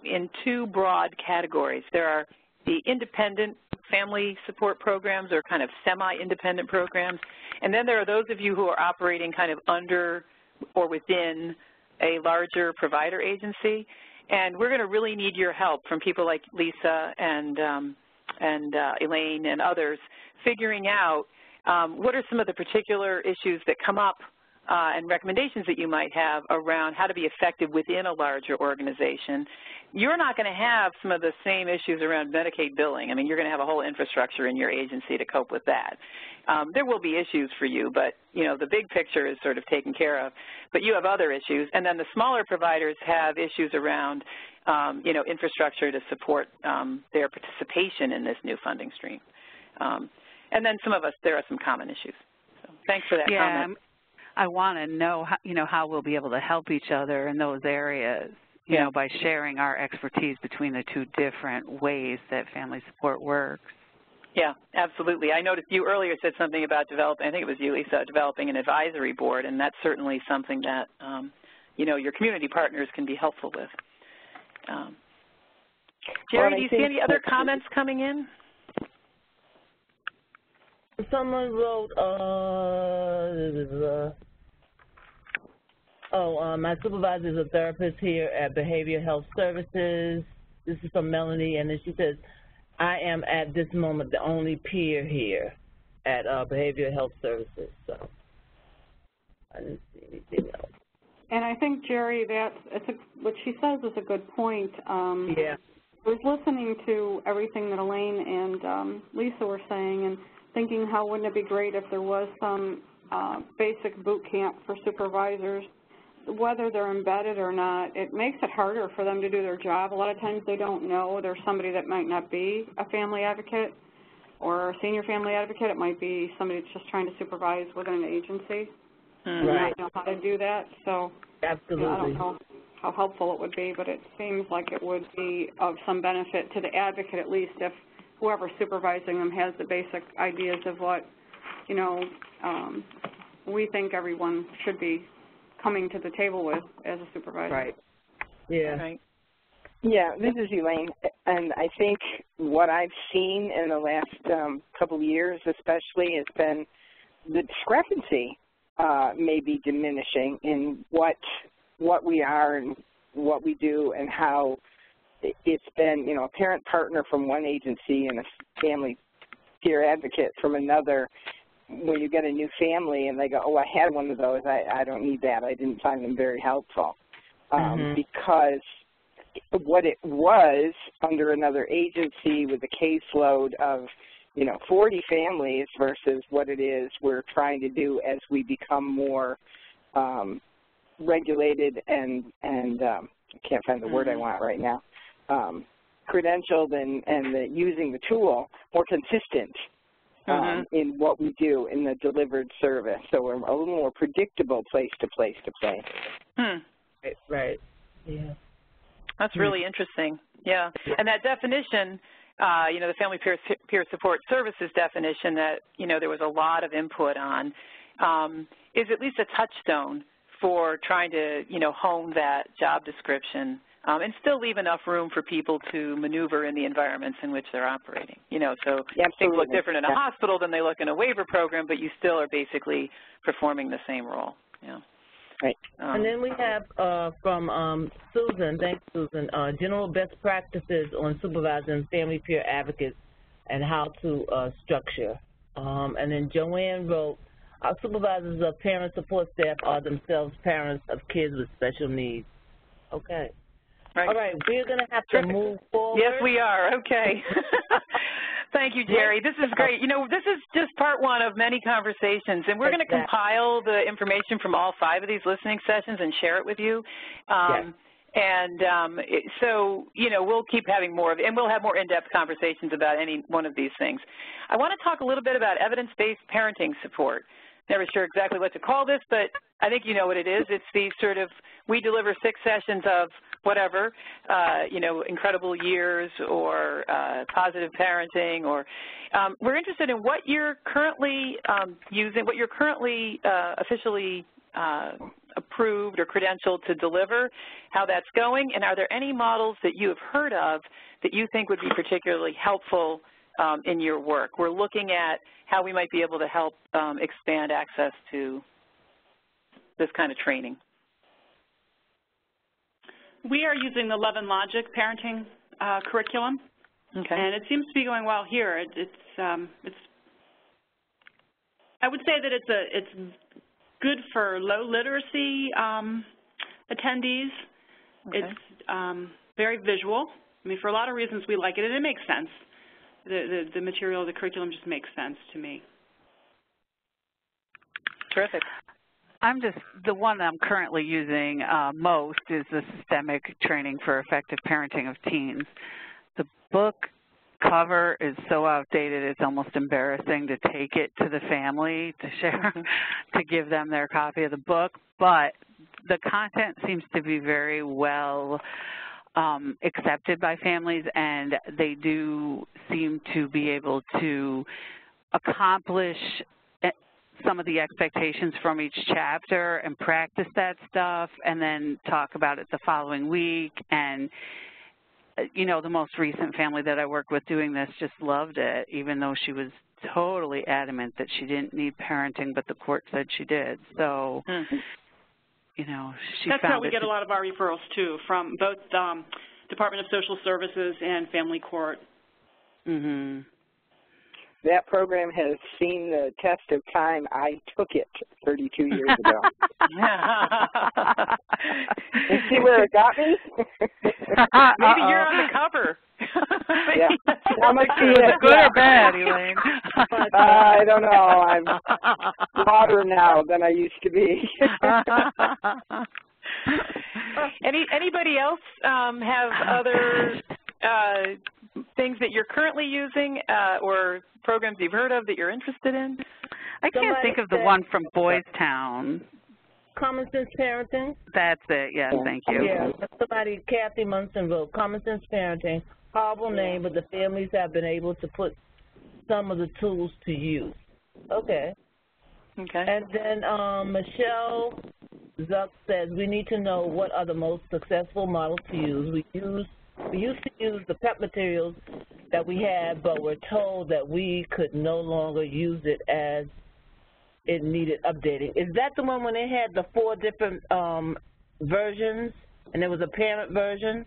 in 2 broad categories. There are the independent family support programs, or kind of semi-independent programs, and then there are those of you who are operating kind of under or within a larger provider agency. And we're going to really need your help from people like Lisa and Elaine and others, figuring out what are some of the particular issues that come up and recommendations that you might have around how to be effective within a larger organization. You're not going to have some of the same issues around Medicaid billing. I mean, you're going to have a whole infrastructure in your agency to cope with that. There will be issues for you, but, you know, the big picture is sort of taken care of. But you have other issues. And then the smaller providers have issues around, you know, infrastructure to support their participation in this new funding stream. And then some of us, there are some common issues. So thanks for that comment. I want to know, how we'll be able to help each other in those areas, you know, by sharing our expertise between the 2 different ways that family support works. Yeah, absolutely. I noticed you earlier said something about developing, I think it was you, Lisa, developing an advisory board, and that's certainly something that, you know, your community partners can be helpful with. Jerry, do you see any other comments coming in? Someone wrote, my supervisor is a therapist here at Behavioral Health Services. This is from Melanie, and then she says, I am at this moment the only peer here at Behavioral Health Services. So I didn't see anything else. And I think, Jerry, what she says is a good point. I was listening to everything that Elaine and Lisa were saying and thinking how wouldn't it be great if there was some basic boot camp for supervisors, whether they're embedded or not. It makes it harder for them to do their job. A lot of times they don't know there's somebody that might not be a family advocate or a senior family advocate. It might be somebody that's just trying to supervise within an agency. Right. Not know how to do that. So absolutely. I don't know how helpful it would be, but it seems like it would be of some benefit to the advocate, at least if whoever's supervising them has the basic ideas of what, you know, we think everyone should be coming to the table with as a supervisor. Right. Yeah. Right. Yeah, this is Elaine, and I think what I've seen in the last couple of years especially has been the discrepancy may be diminishing in what we are and what we do and how it's been, you know, a parent partner from one agency and a family peer advocate from another. When you get a new family and they go, oh, I had one of those, I don't need that, I didn't find them very helpful. Because what it was under another agency with a caseload of, you know, 40 families versus what it is we're trying to do as we become more regulated and I can't find the word I want right now, credentialed and using the tool more consistent in what we do in the delivered service. So we're a little more predictable place to place to place. Right. Yeah. That's really interesting. Yeah. And that definition, you know, the Family Peer Support Services definition that, you know, there was a lot of input on, is at least a touchstone for trying to, you know, hone that job description and still leave enough room for people to maneuver in the environments in which they're operating. You know, so things look different in a hospital than they look in a waiver program, but you still are basically performing the same role. Yeah. Right. And then we have from Susan, thanks Susan, general best practices on supervising family peer advocates and how to structure. And then Joanne wrote, our supervisors of parent support staff are themselves parents of kids with special needs. Okay. Right. All right, we're going to have to move forward. Yes, we are. Okay. Thank you, Jerry. This is great. You know, this is just part one of many conversations, and we're going to compile the information from all 5 of these listening sessions and share it with you. So, you know, we'll keep having more of it, and we'll have more in-depth conversations about any one of these things. I want to talk a little bit about evidence-based parenting support. Never sure exactly what to call this, but I think you know what it is. It's the sort of, we deliver 6 sessions of whatever, you know, incredible years or positive parenting, or we're interested in what you're currently using, what you're currently officially approved or credentialed to deliver, how that's going, and are there any models that you have heard of that you think would be particularly helpful in your work? We're looking at how we might be able to help expand access to this kind of training. We are using the Love and Logic parenting curriculum, and it seems to be going well here. I would say that it's good for low literacy attendees. It's very visual. I mean, for a lot of reasons we like it, and it makes sense. The material, the curriculum just makes sense to me. Terrific. The one I'm currently using most is the Systemic Training for Effective Parenting of Teens. The book cover is so outdated it's almost embarrassing to take it to the family to share, to give them their copy of the book, but the content seems to be very well accepted by families, and they do seem to be able to accomplish some of the expectations from each chapter and practice that stuff and then talk about it the following week. And, you know, the most recent family that I worked with doing this just loved it, even though she was totally adamant that she didn't need parenting, but the court said she did. So, you know, That's how we get a lot of our referrals, too, from both Department of Social Services and Family Court. That program has seen the test of time. I took it 32 years ago. You see where it got me? Maybe you're on the cover. Yeah. How much good or bad, Elaine? I don't know. I'm hotter now than I used to be. Anybody else have other things that you're currently using or programs you've heard of that you're interested in? I can't think of the one from Boys Town. Common Sense Parenting? That's it, yes, thank you. Yeah, somebody, Kathy Munson wrote, Common Sense Parenting, horrible name, but the families have been able to put some of the tools to use. Okay. Okay. And then Michelle Zuck says, we need to know what are the most successful models to use. We used to use the PEP materials that we had, but were told that we could no longer use it as it needed updating. Is that the one when they had the 4 different versions and there was a parent version?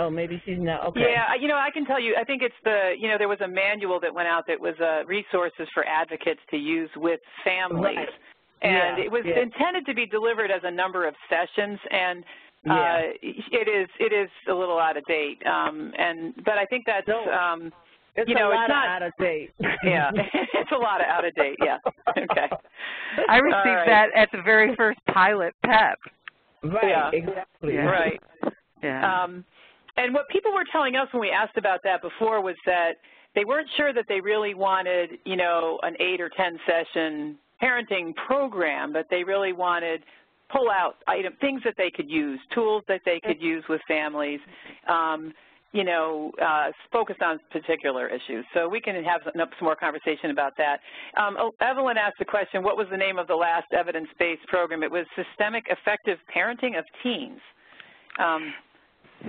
Oh, maybe she's not, okay. Yeah, you know, I can tell you, I think it's the, you know, there was a manual that went out that was resources for advocates to use with families. Right. And it was intended to be delivered as a number of sessions, and it is a little out of date. But I think that's, it's you know, a lot it's not out of date. Yeah, it's a lot of out of date, yeah. Okay. I received that at the very first pilot PEP. Right, exactly. Yeah. Right. Yeah. And what people were telling us when we asked about that before was that they weren't sure that they really wanted, you know, an 8 or 10 session parenting program, but they really wanted pull-out things that they could use, tools that they could use with families, you know, focused on particular issues. So we can have some more conversation about that. Evelyn asked the question, what was the name of the last evidence-based program? It was Systemic Effective Parenting of Teens.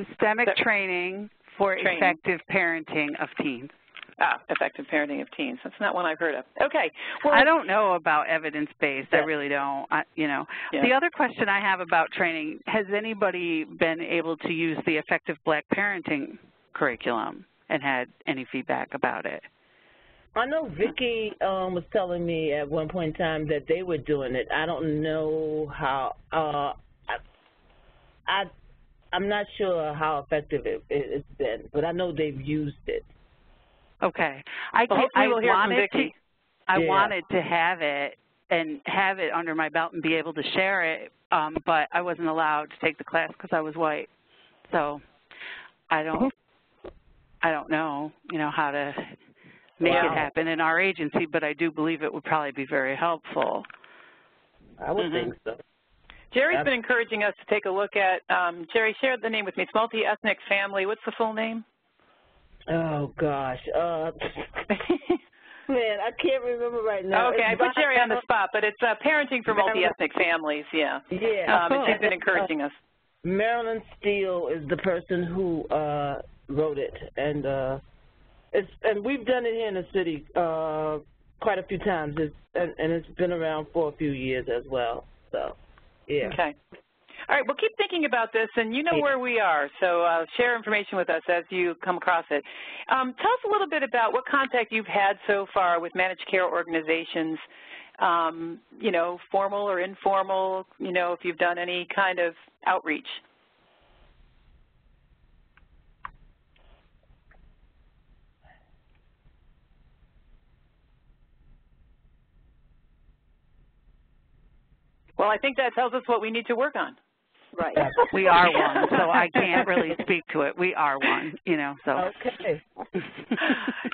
Systemic training for effective parenting of teens. Effective parenting of teens. That's not one I've heard of. Okay. Well, I don't know about evidence-based. I really don't. You know. Yeah. The other question I have about training, has anybody been able to use the effective Black parenting curriculum and had any feedback about it? I know Vicki was telling me at one point in time that they were doing it. I don't know how. I'm not sure how effective it's been, but I know they've used it. Okay. I wanted to have it and have it under my belt and be able to share it, but I wasn't allowed to take the class because I was white. So I don't know, you know, how to make it happen in our agency, but I do believe it would probably be very helpful. I would think so. Jerry's been encouraging us to take a look at, Jerry, share the name with me. It's Multi-Ethnic Family. What's the full name? Oh, gosh. Man, I can't remember right now. Okay, I put Jerry on the spot, but it's Parenting for Multi-Ethnic Families, yeah. Yeah. And she's been encouraging us. Marilyn Steele is the person who wrote it, and we've done it here in the city quite a few times, and it's been around for a few years as well, so. Yeah. Okay. All right, well, keep thinking about this, and you know where we are, so share information with us as you come across it. Tell us a little bit about what contact you've had so far with managed care organizations, you know, formal or informal, you know, if you've done any kind of outreach. Well, I think that tells us what we need to work on. Right. We are one, so I can't really speak to it. We are one, you know, so. Okay.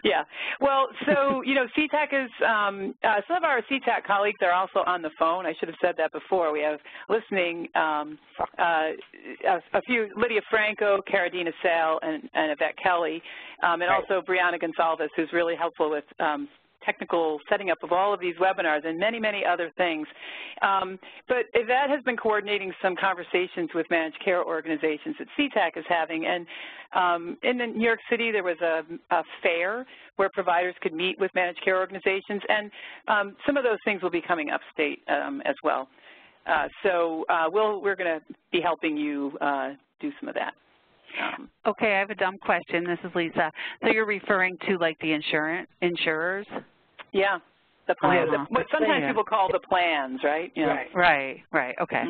Yeah. Well, so, you know, CTAC is, some of our CTAC colleagues are also on the phone. I should have said that before. We have listening a few, Lydia Franco, Caradina Sale, and Yvette Kelly, and also Brianna Gonsalves, who's really helpful with technical setting up of all of these webinars and many, many other things. But Yvette has been coordinating some conversations with managed care organizations that CTAC is having. And in New York City, there was a fair where providers could meet with managed care organizations. And some of those things will be coming upstate as well. So we're going to be helping you do some of that. Okay, I have a dumb question. This is Lisa. So you're referring to like the insurers? Yeah, the plans. What sometimes people call the plans, right? You know. Right. Okay.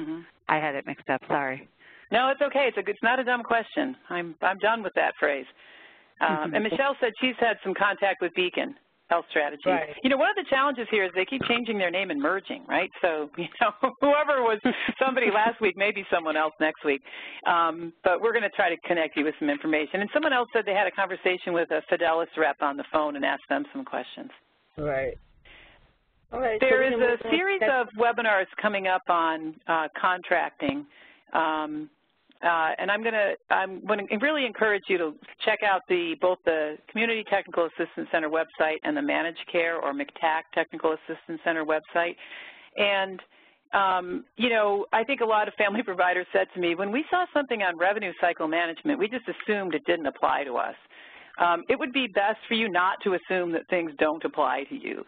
I had it mixed up. Sorry. No, it's okay. It's not a dumb question. I'm done with that phrase. And Michelle said she's had some contact with Beacon Health Strategy. Right. You know, one of the challenges here is they keep changing their name and merging, right? So, you know, whoever was somebody last week may be someone else next week. But we're going to try to connect you with some information. And someone else said they had a conversation with a Fidelis rep on the phone and asked them some questions. Right. All right. There is a series of webinars coming up on contracting. And I'm going to really encourage you to check out both the Community Technical Assistance Center website and the Managed Care or MCTAC Technical Assistance Center website. And, you know, I think a lot of family providers said to me, when we saw something on revenue cycle management, we just assumed it didn't apply to us. It would be best for you not to assume that things don't apply to you.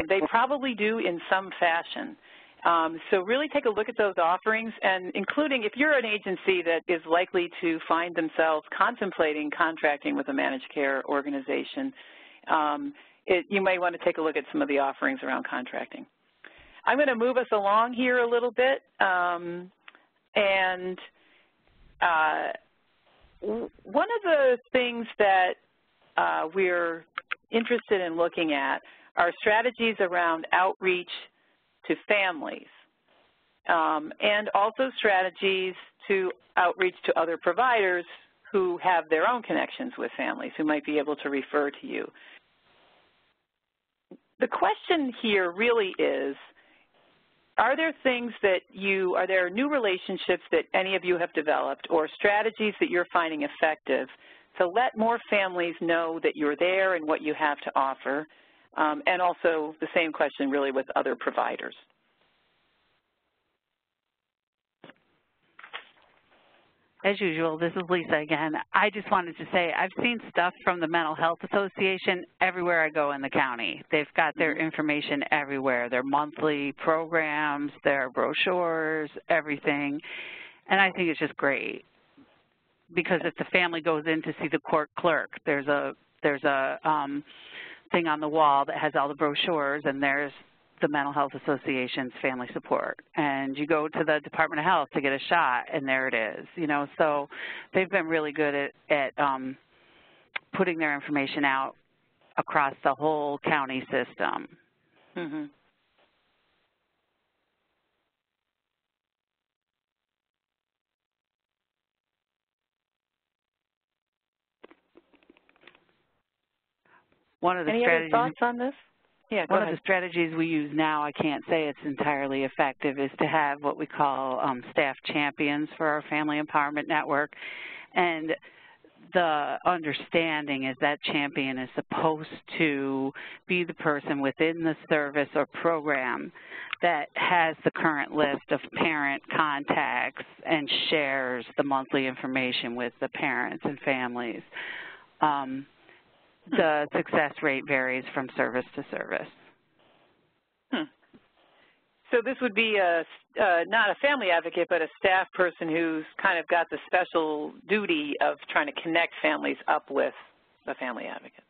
They probably do in some fashion. So really take a look at those offerings, and including if you're an agency that is likely to find themselves contemplating contracting with a managed care organization, you may want to take a look at some of the offerings around contracting. I'm going to move us along here a little bit, and one of the things that we're interested in looking at are strategies around outreach to families, and also strategies to outreach to other providers who have their own connections with families who might be able to refer to you. The question here really is, are there things that are there new relationships that any of you have developed or strategies that you're finding effective to let more families know that you're there and what you have to offer? And also the same question really with other providers. As usual, this is Lisa again. I just wanted to say I've seen stuff from the Mental Health Association everywhere I go in the county. They've got their information everywhere, their monthly programs, their brochures, everything. And I think it's just great because if the family goes in to see the court clerk, there's a thing on the wall that has all the brochures, and there's the Mental Health Association's family support. And you go to the Department of Health to get a shot, and there it is. You know, so they've been really good at putting their information out across the whole county system. Mm-hmm. One of the Any other thoughts on this? Yeah, go ahead. One of the strategies we use now, I can't say it's entirely effective, is to have what we call staff champions for our Family Empowerment Network. And the understanding is that champion is supposed to be the person within the service or program that has the current list of parent contacts and shares the monthly information with the parents and families. The success rate varies from service to service. So this would be not a family advocate, but a staff person who's kind of got the special duty of trying to connect families up with the family advocates.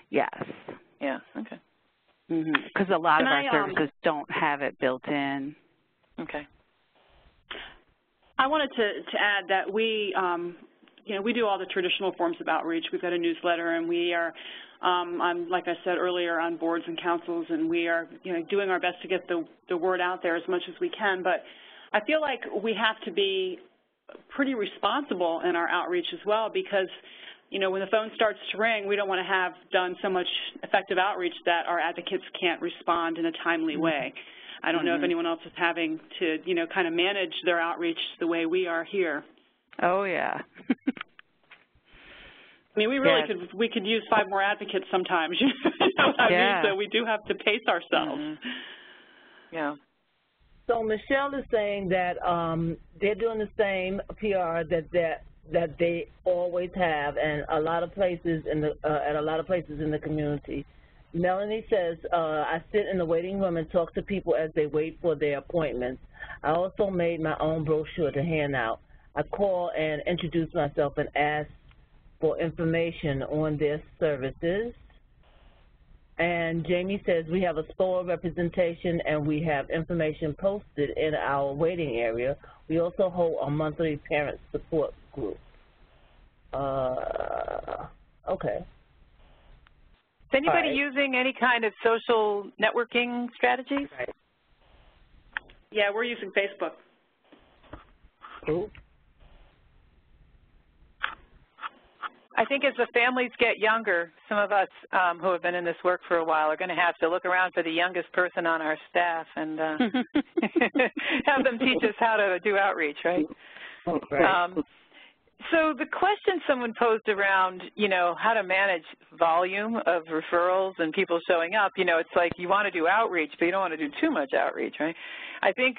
Yes. Yeah, okay. Because a lot of our services don't have it built in. Okay. I wanted to add that we we do all the traditional forms of outreach. We've got a newsletter, and we are, like I said earlier, on boards and councils, and we are, doing our best to get the word out there as much as we can. But I feel like we have to be pretty responsible in our outreach as well, because, when the phone starts to ring, we don't want to have done so much effective outreach that our advocates can't respond in a timely way. I don't know if anyone else is having to, kind of manage their outreach the way we are here. Oh, yeah. I mean, we really we could use 5 more advocates sometimes, you know what I mean? So we do have to pace ourselves. Yeah. So Michelle is saying that they're doing the same PR that they always have, and a lot of places at a lot of places in the community. Melanie says, I sit in the waiting room and talk to people as they wait for their appointments. I also made my own brochure to hand out. I call and introduce myself and ask for information on their services. And Jamie says we have a SPOA representation and we have information posted in our waiting area. We also hold a monthly parent support group. Okay. Is anybody using any kind of social networking strategies? Right. Yeah, we're using Facebook. Cool. I think as the families get younger, some of us who have been in this work for a while are going to have to look around for the youngest person on our staff and have them teach us how to do outreach, right? Right. So the question someone posed around, how to manage volume of referrals and people showing up, it's like you want to do outreach, but you don't want to do too much outreach, right? I think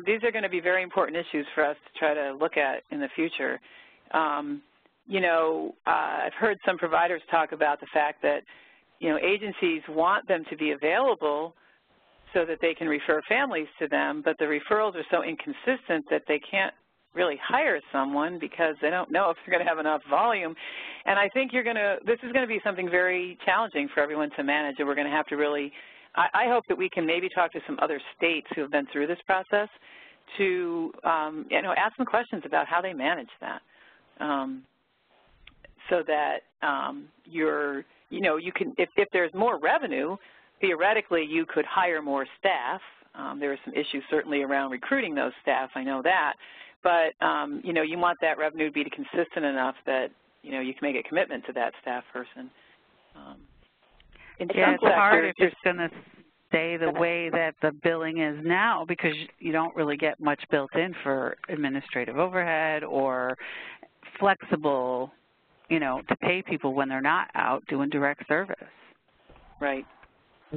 these are going to be very important issues for us to try to look at in the future. I've heard some providers talk about the fact that, agencies want them to be available so that they can refer families to them, but the referrals are so inconsistent that they can't really hire someone because they don't know if they're going to have enough volume. And I think this is going to be something very challenging for everyone to manage, and we're going to have to really, I hope that we can maybe talk to some other states who have been through this process to, ask some questions about how they manage that, so that you can, if there's more revenue, theoretically you could hire more staff. There are some issues certainly around recruiting those staff, I know that. But, you want that revenue to be consistent enough that, you can make a commitment to that staff person. It's hard if it's going to stay the way that the billing is now because you don't really get much built in for administrative overhead or flexible, to pay people when they're not out doing direct service. Right.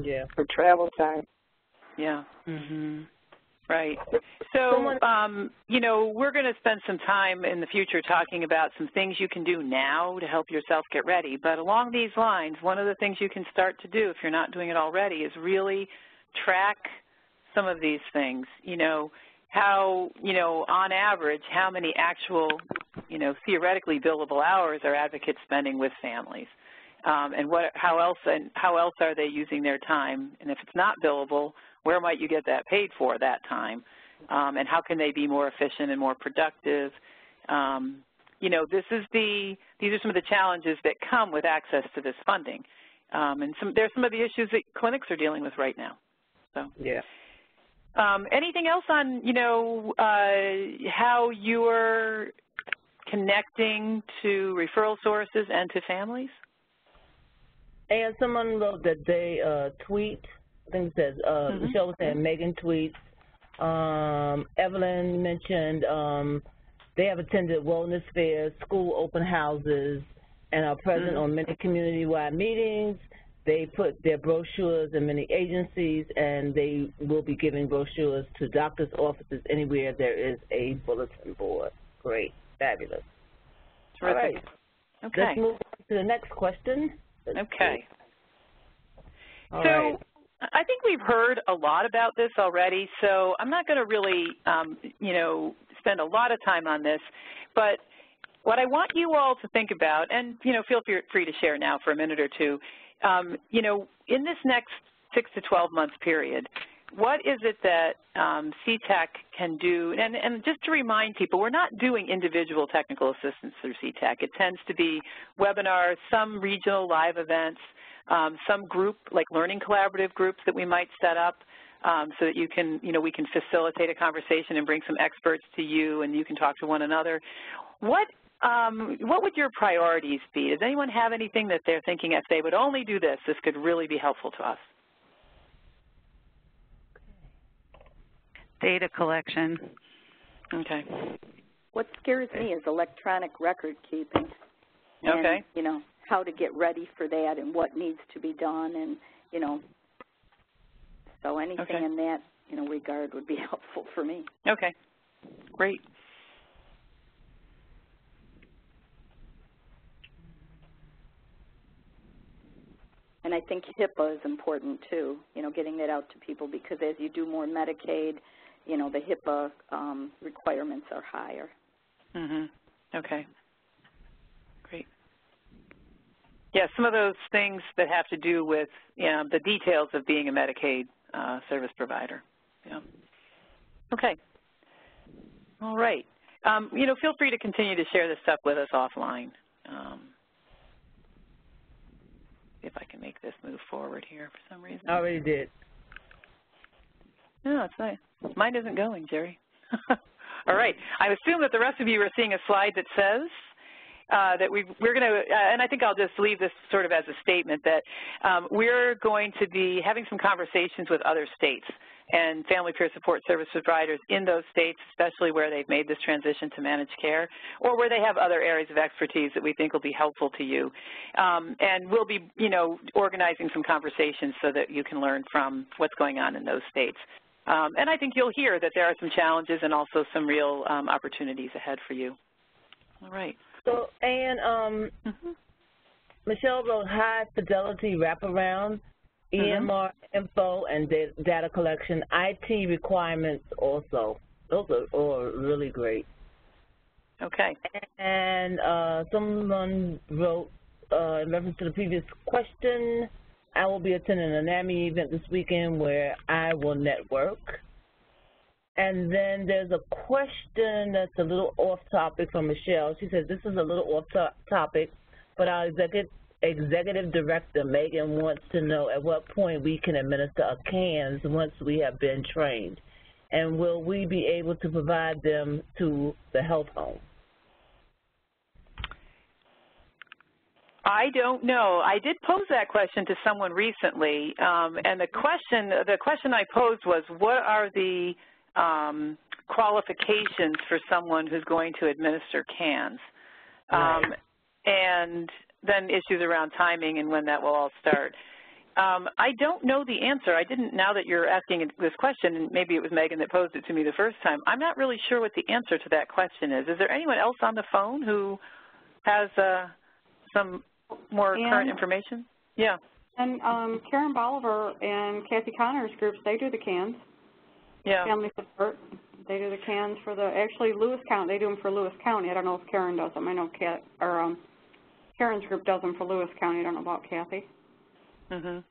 Yeah, for travel time. Yeah. Mm-hmm. Right. So, we're going to spend some time in the future talking about some things you can do now to help yourself get ready. But along these lines, one of the things you can start to do if you're not doing it already is really track some of these things. How, on average, how many actual, theoretically billable hours are advocates spending with families? And how else are they using their time? And if it's not billable, where might you get that paid for that time? And how can they be more efficient and more productive? These are some of the challenges that come with access to this funding. And there's some of the issues that clinics are dealing with right now. So, yeah. Anything else on, how you're connecting to referral sources and to families? And someone wrote that they tweet. I think it says, Michelle was saying Megan tweets. Evelyn mentioned they have attended wellness fairs, school open houses, and are present on many community-wide meetings. They put their brochures in many agencies, and they will be giving brochures to doctors' offices anywhere there is a bulletin board. Great. Fabulous. Terrific. All right. Okay. Let's move on to the next question. Okay. All so right. I think we've heard a lot about this already, so I'm not going to really, spend a lot of time on this. But what I want you all to think about, and, feel free to share now for a minute or two, in this next 6 to 12 month period, what is it that CTAC can do? And just to remind people, we're not doing individual technical assistance through CTAC. It tends to be webinars, some regional live events, some group, like learning collaborative groups that we might set up so that you can, we can facilitate a conversation and bring some experts to you and you can talk to one another. What would your priorities be? Does anyone have anything that they're thinking if they would only do this, this could really be helpful to us? Data collection. Okay. What scares me is electronic record keeping. Okay. And, how to get ready for that and what needs to be done and, so anything in that, regard would be helpful for me. Okay. Great. And I think HIPAA is important too, getting that out to people because as you do more Medicaid, the HIPAA requirements are higher. Okay. Great. Yeah, some of those things that have to do with the details of being a Medicaid service provider. Yeah. Okay. All right. Feel free to continue to share this stuff with us offline. See if I can make this move forward here for some reason. I already did. No, it's not. Mine isn't going, Jerry. All right. I assume that the rest of you are seeing a slide that says that we're going to, and I think I'll just leave this sort of as a statement, that we're going to be having some conversations with other states and family peer support service providers in those states, especially where they've made this transition to managed care, or where they have other areas of expertise that we think will be helpful to you. And we'll be, organizing some conversations so that you can learn from what's going on in those states. And I think you'll hear that there are some challenges and also some real opportunities ahead for you. All right. So, Ann, Michelle wrote high fidelity wraparound, EMR info and data collection, IT requirements also. Those are all really great. Okay. And someone wrote, in reference to the previous question, I will be attending a NAMI event this weekend where I will network. And then there's a question that's a little off topic from Michelle. She says, this is a little off topic, but our executive director, Megan, wants to know at what point we can administer a CANS once we have been trained. And will we be able to provide them to the health home? I don't know. I did pose that question to someone recently, and the question I posed was, what are the qualifications for someone who's going to administer CANS? Right. And then issues around timing and when that will all start. I don't know the answer. I didn't, now that you're asking this question, and maybe it was Megan that posed it to me the first time, I'm not really sure what the answer to that question is. Is there anyone else on the phone who has some more current information? Yeah. And Karen Bolivar and Kathy Connor's groups, they do the CANs. Yeah. Family support. They do the CANs for actually Lewis County. They do them for Lewis County. I don't know if Karen does them. I know Karen's group does them for Lewis County. I don't know about Kathy. No,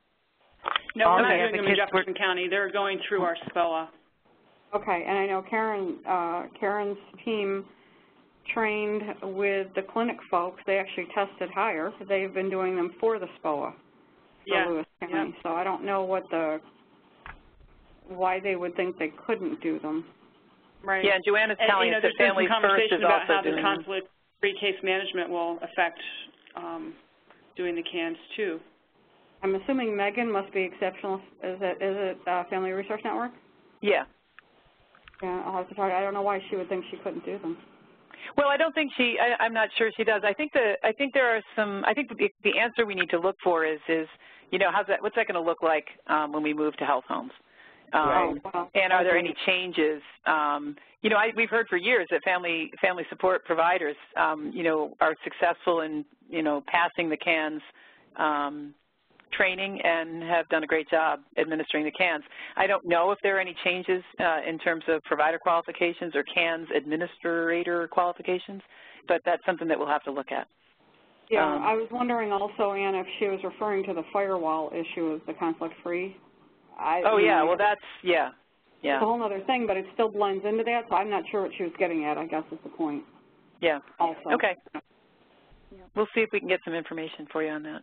we're not doing them in Jefferson County. They're going through our SPOA. Okay, and I know Karen's team trained with the clinic folks. They actually tested higher. They've been doing them for the SPOA for Lewis County. So I don't know why they would think they couldn't do them. Right. Yeah, and Joanna's telling us that Family First is also how doing the conflict-free case management will affect doing the CANs too. I'm assuming Megan must be exceptional. Is it Family Resource Network? Yeah. Yeah, I'll have to talk. I don't know why she would think she couldn't do them. Well, I don't think I'm not sure she does. I think the answer we need to look for is what's that going to look like when we move to health homes? And are there any changes? We've heard for years that family support providers, are successful in, passing the CANS training and have done a great job administering the CANS. I don't know if there are any changes in terms of provider qualifications or CANS administrator qualifications, but that's something that we'll have to look at. Yeah, I was wondering also, Ann, if she was referring to the firewall issue of the conflict-free. Well, that's, yeah. It's a whole other thing, but it still blends into that, so I'm not sure what she was getting at, I guess is the point. Yeah. Also. Okay. We'll see if we can get some information for you on that.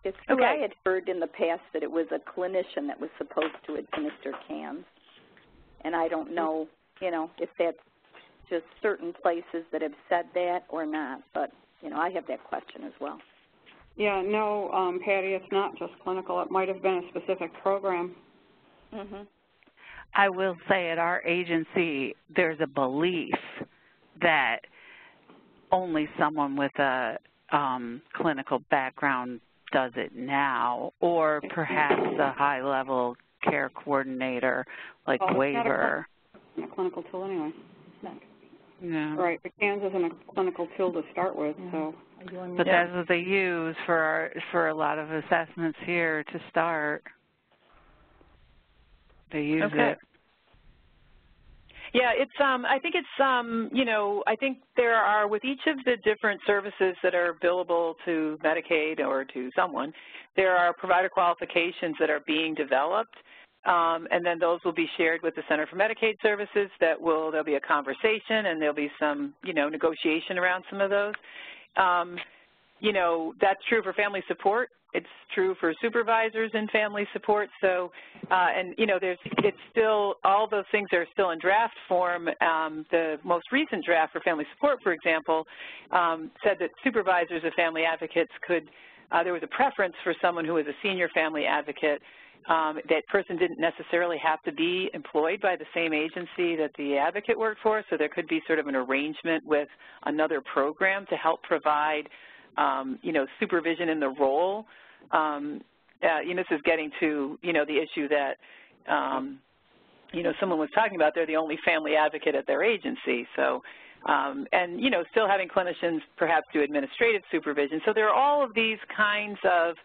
It's true. I had heard in the past that it was a clinician that was supposed to administer CANs, and I don't know, if that's just certain places that have said that or not, but, I have that question as well. Yeah, no, Patty, it's not just clinical. It might have been a specific program. I will say at our agency, there's a belief that only someone with a clinical background does it now, or perhaps a high-level care coordinator like waiver. It's not a clinical tool anyway. Yeah. Right, the CANS isn't a clinical tool to start with, so. But that's what they use for a lot of assessments here to start. They use it. Yeah, it's I think it's I think there are, with each of the different services that are billable to Medicaid or to someone, there are provider qualifications that are being developed, and then those will be shared with the Center for Medicaid Services. There'll be a conversation, and there'll be some negotiation around some of those. That's true for family support It's true for supervisors in family support. So, and you know, it's still, all those things are still in draft form. The most recent draft for family support, for example, said that supervisors of family advocates could, there was a preference for someone who was a senior family advocate. That person didn't necessarily have to be employed by the same agency that the advocate worked for, so there could be sort of an arrangement with another program to help provide, you know, supervision in the role. You know, this is getting to, you know, the issue that, you know, someone was talking about. They're the only family advocate at their agency, so, and, you know, still having clinicians perhaps do administrative supervision. So there are all of these kinds of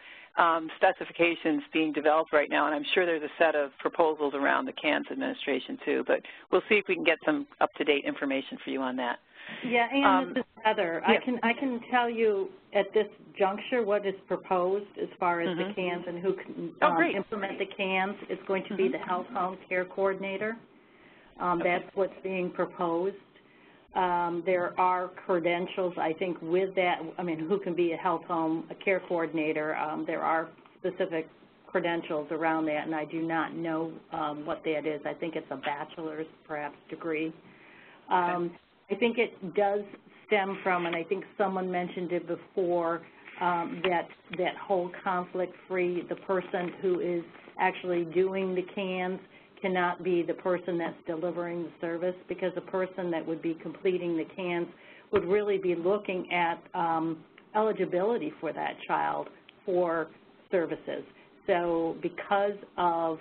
specifications being developed right now, and I'm sure there's a set of proposals around the CANS administration too, but we'll see if we can get some up-to-date information for you on that. Yeah, and this is Heather. Yeah. I can tell you at this juncture what is proposed as far as the CANS and who can implement the CANS. It's going to be the Health Home Care Coordinator. That's what's being proposed. There are credentials, I think, with that. I mean, who can be a health home, a care coordinator. There are specific credentials around that, and I do not know what that is. I think it's a bachelor's, perhaps, degree. I think it does stem from, and I think someone mentioned it before, that whole conflict-free, the person who is actually doing the CANS cannot be the person that's delivering the service, because the person that would be completing the CANS would really be looking at eligibility for that child for services. So because of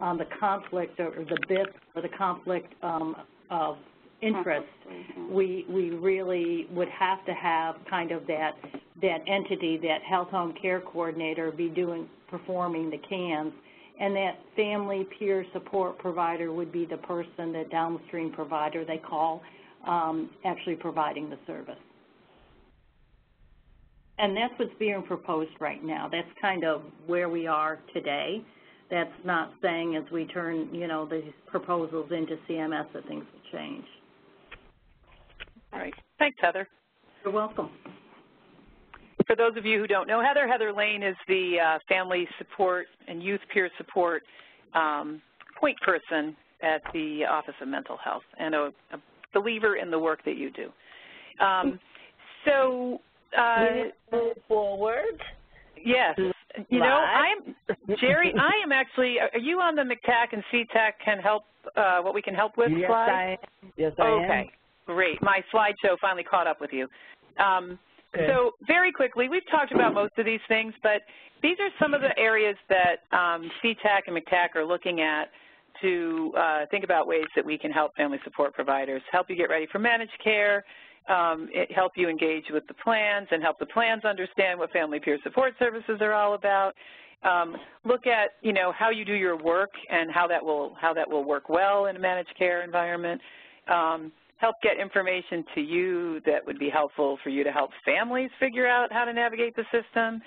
the conflict or the BIP or the conflict of interest, we really would have to have kind of that entity, that health home care coordinator, be performing the CANS. And that family peer support provider would be the person, the downstream provider they call, actually providing the service. And that's what's being proposed right now. That's kind of where we are today. That's not saying as we turn, you know, these proposals into CMS that things will change. All right. Thanks, Heather. You're welcome. For those of you who don't know Heather Lane is the family support and youth peer support point person at the Office of Mental Health, and a believer in the work that you do. So, move forward. Yes. You know, Jerry, I am actually, are you on the MCTAC and CTAC can help, what we can help with yes, slide? I am. Yes, I am. Okay, great. My slideshow finally caught up with you. So very quickly, we've talked about most of these things, but these are some of the areas that CTAC and MCTAC are looking at to think about ways that we can help family support providers, help you get ready for managed care, help you engage with the plans and help the plans understand what family peer support services are all about. Look at, you know, how you do your work and how that will work well in a managed care environment. Help get information to you that would be helpful for you to help families figure out how to navigate the system.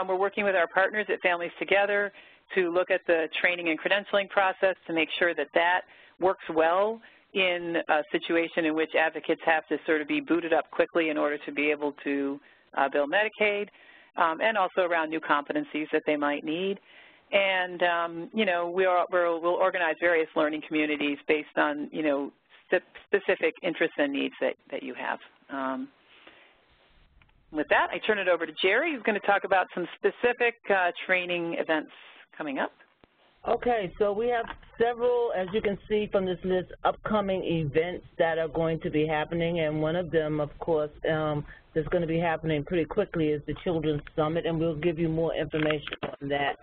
We're working with our partners at Families Together to look at the training and credentialing process to make sure that that works well in a situation in which advocates have to sort of be booted up quickly in order to be able to bill Medicaid, and also around new competencies that they might need. And, you know, we'll organize various learning communities based on, you know, specific interests and needs that you have. With that, I turn it over to Jerry, who's going to talk about some specific training events coming up. Okay, so we have several, as you can see from this list, upcoming events that are going to be happening, and one of them, of course, that's going to be happening pretty quickly is the Children's Summit, and we'll give you more information on that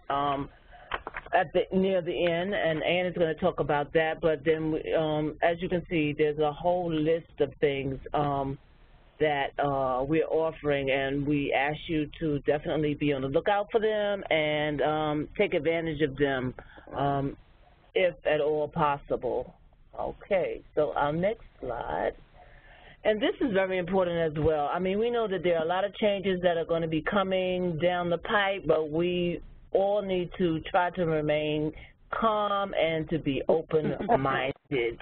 near the end, and Ann is going to talk about that. But then, as you can see, there's a whole list of things that we're offering, and we ask you to definitely be on the lookout for them and take advantage of them if at all possible. Okay, so our next slide. And this is very important as well. I mean, we know that there are a lot of changes that are going to be coming down the pipe, but we all need to try to remain calm and to be open-minded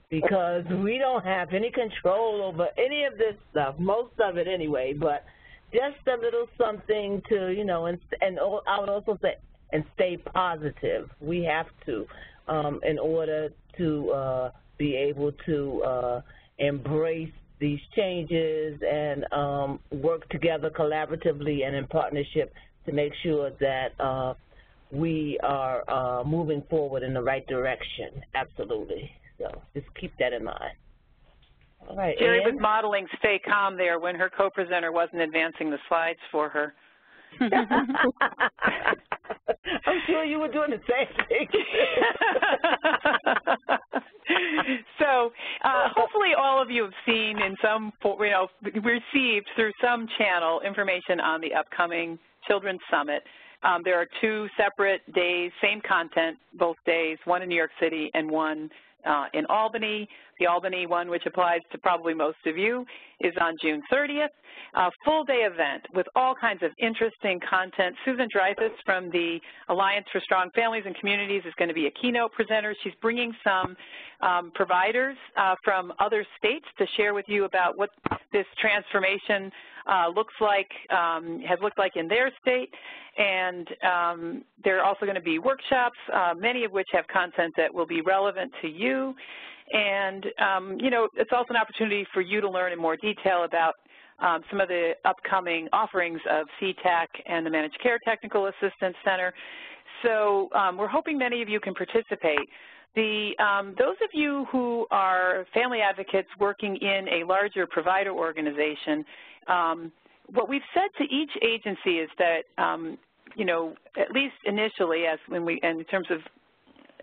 because we don't have any control over any of this stuff, most of it anyway, but just a little something to, you know, and I would also say, and stay positive. We have to, in order to be able to embrace these changes and work together collaboratively and in partnership to make sure that we are moving forward in the right direction. Absolutely. So just keep that in mind. All right. Jerry was modeling stay calm there when her co-presenter wasn't advancing the slides for her. I'm sure you were doing the same thing. So hopefully all of you have seen in some, you know, received through some channel information on the upcoming Children's Summit. There are 2 separate days, same content, both days, one in New York City and one in Albany. The Albany one, which applies to probably most of you, is on June 30th. Full-day event with all kinds of interesting content. Susan Dreyfus from the Alliance for Strong Families and Communities is going to be a keynote presenter. She's bringing some providers from other states to share with you about what this transformation looks like, has looked like in their state. And there are also going to be workshops, many of which have content that will be relevant to you. And, you know, it's also an opportunity for you to learn in more detail about some of the upcoming offerings of CTAC and the Managed Care Technical Assistance Center. So we're hoping many of you can participate. Those of you who are family advocates working in a larger provider organization, what we've said to each agency is that, you know, at least initially, in terms of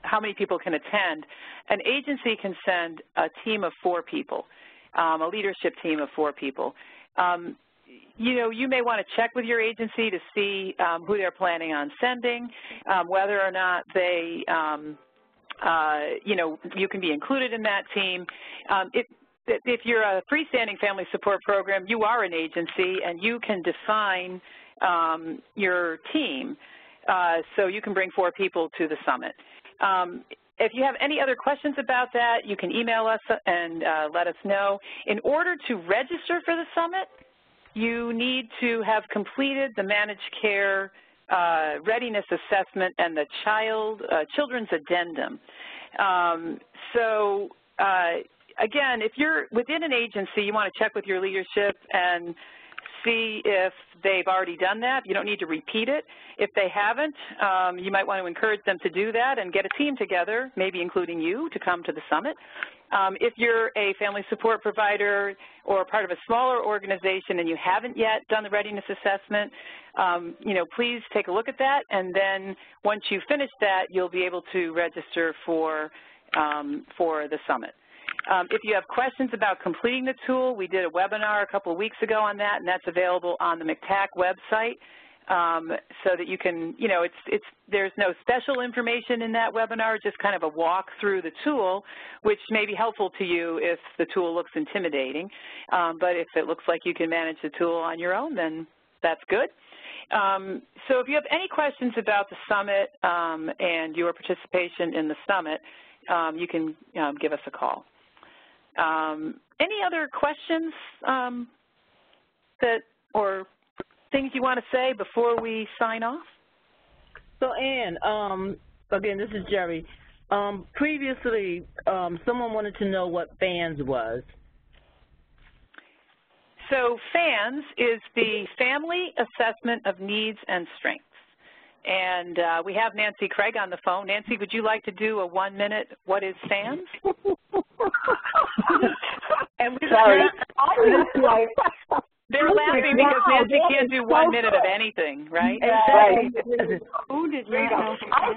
how many people can attend, an agency can send a team of 4 people, a leadership team of 4 people. You know, you may want to check with your agency to see who they're planning on sending, whether or not they, you know, you can be included in that team. If you're a freestanding family support program, you are an agency and you can define your team, so you can bring 4 people to the summit. If you have any other questions about that, you can email us and let us know. In order to register for the summit, you need to have completed the managed care readiness assessment and the children's addendum. Again, if you're within an agency, you want to check with your leadership and see if they've already done that. You don't need to repeat it. If they haven't, you might want to encourage them to do that and get a team together, maybe including you, to come to the summit. If you're a family support provider or part of a smaller organization and you haven't yet done the readiness assessment, you know, please take a look at that, and then once you finish that, you'll be able to register for the summit. If you have questions about completing the tool, we did a webinar a couple of weeks ago on that, and that's available on the MCTAC website, so that you can, you know, there's no special information in that webinar, just kind of a walk through the tool, which may be helpful to you if the tool looks intimidating. But if it looks like you can manage the tool on your own, then that's good. So if you have any questions about the summit and your participation in the summit, you can give us a call. Any other questions or things you want to say before we sign off? So, Ann, again, this is Jerry. Previously, someone wanted to know what FANS was. So FANS is the Family Assessment of Needs and Strengths. And we have Nancy Craig on the phone. Nancy, would you like to do a 1-minute what is FANS? And sorry. They're laughing because Nancy can't do 1 minute of anything, right? Right. Who did you know? I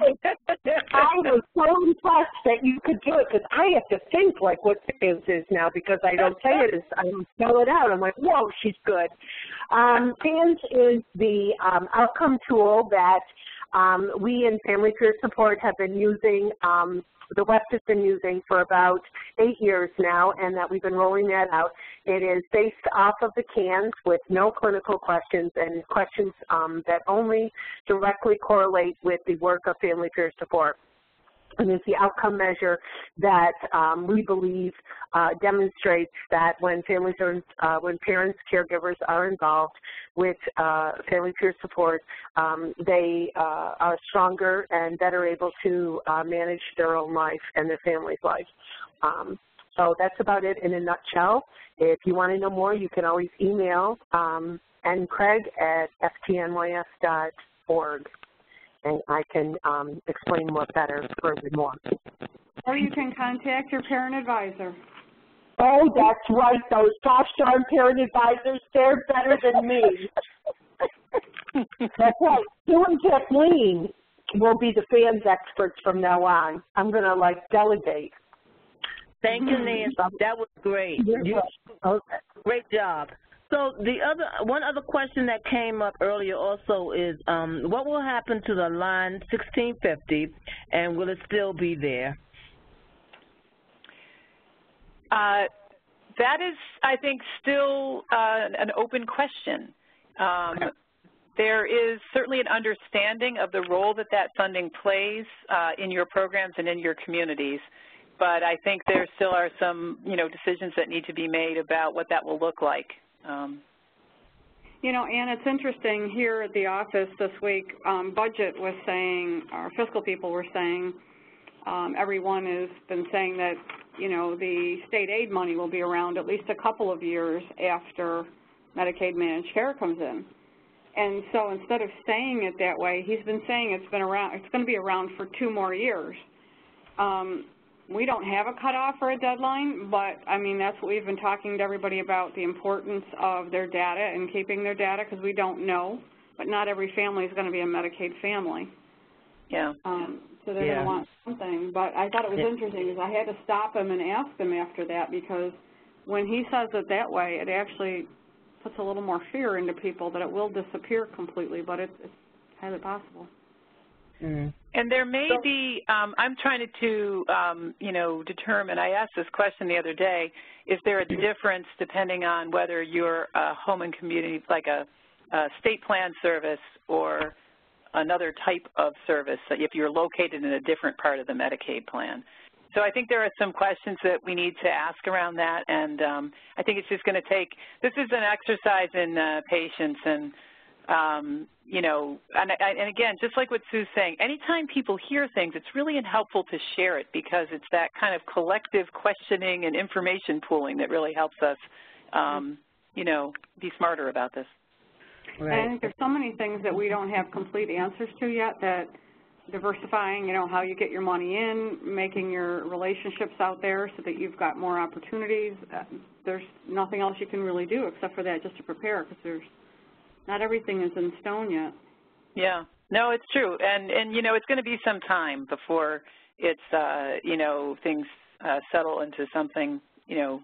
was so impressed that you could do it, because I have to think like what FANS is now, because I don't say it as I don't spell it out. I'm like, whoa, she's good. FANS is the outcome tool that we in Family Peer Support have been using, the West has been using for about 8 years now, and that we've been rolling that out. It is based off of the CANs with no clinical questions, and questions that only directly correlate with the work of Family Peer Support. and is the outcome measure that we believe demonstrates that when families are, when parents, caregivers are involved with family peer support, they are stronger and better able to manage their own life and their family's life. So that's about it in a nutshell. If you want to know more, you can always email ncraig@ftnys.org. and I can explain more better furthermore. Or you can contact your parent advisor. Oh, that's right. Those gosh-darn parent advisors, they're better than me. That's right. Sue and Kathleen will be the FANS experts from now on. I'm going to, like, delegate. Thank you, Nancy. That was great. Great job. So one other question that came up earlier also is, what will happen to the line 1650, and will it still be there? That is, I think, still an open question. There is certainly an understanding of the role that that funding plays in your programs and in your communities, but I think there still are some, decisions that need to be made about what that will look like. Ann, it's interesting here at the office this week, budget was saying, our fiscal people were saying, everyone has been saying that, the state aid money will be around at least a couple of years after Medicaid managed care comes in. And so instead of saying it that way, he's been saying it's going to be around for 2 more years. We don't have a cutoff or a deadline, but, that's what we've been talking to everybody about, the importance of their data and keeping their data, because we don't know, but not every family is going to be a Medicaid family. Yeah. So they're going to want something. But I thought it was interesting because I had to stop him and ask him after that, because when he says it that way, it actually puts a little more fear into people that it will disappear completely, but it's highly possible. And there may be, I'm trying to determine, I asked this question the other day, is there a difference depending on whether you're a home and community, like a state plan service or another type of service, if you're located in a different part of the Medicaid plan. So I think there are some questions that we need to ask around that, and I think it's just going to take, this is an exercise in patience, and and again, just like what Sue's saying, anytime people hear things, it's really helpful to share it, because it's that kind of collective questioning and information pooling that really helps us, be smarter about this. Right. And I think there's so many things that we don't have complete answers to yet, that diversifying, how you get your money in, making your relationships out there so that you've got more opportunities. There's nothing else you can really do except for that, just to prepare, because not everything is in stone yet. Yeah. No, it's true. And it's going to be some time before it's, things settle into something,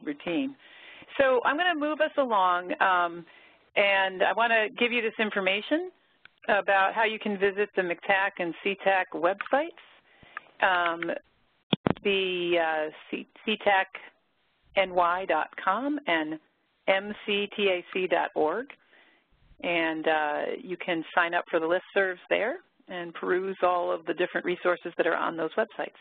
routine. So I'm going to move us along, and I want to give you this information about how you can visit the MCTAC and CTAC websites. The CTACNY.com and MCTAC.org. And you can sign up for the listservs there and peruse all of the different resources that are on those websites.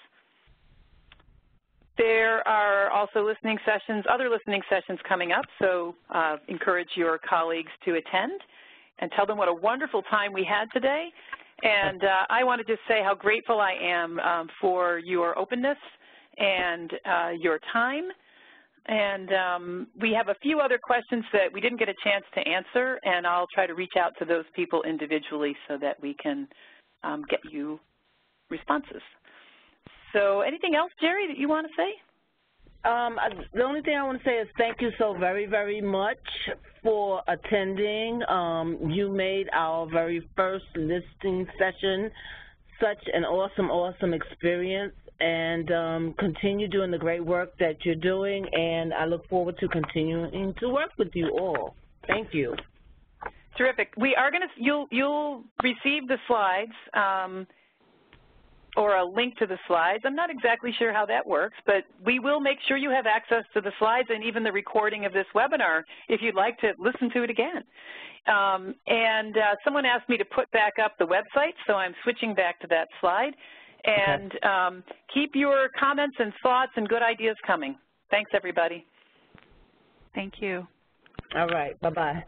There are also listening sessions, other listening sessions coming up, so encourage your colleagues to attend and tell them what a wonderful time we had today. And I want to just say how grateful I am for your openness and your time. And we have a few other questions that we didn't get a chance to answer, and I'll try to reach out to those people individually so that we can get you responses. So anything else, Jerry, that you want to say? The only thing I want to say is thank you so very, very much for attending. You made our very first listening session such an awesome, awesome experience. And continue doing the great work that you're doing, and I look forward to continuing to work with you all. Thank you. Terrific. We are going to, you'll receive the slides or a link to the slides. I'm not exactly sure how that works, but we will make sure you have access to the slides and even the recording of this webinar if you'd like to listen to it again. Someone asked me to put back up the website, so I'm switching back to that slide. And keep your comments and thoughts and good ideas coming. Thanks, everybody. Thank you. All right. Bye-bye.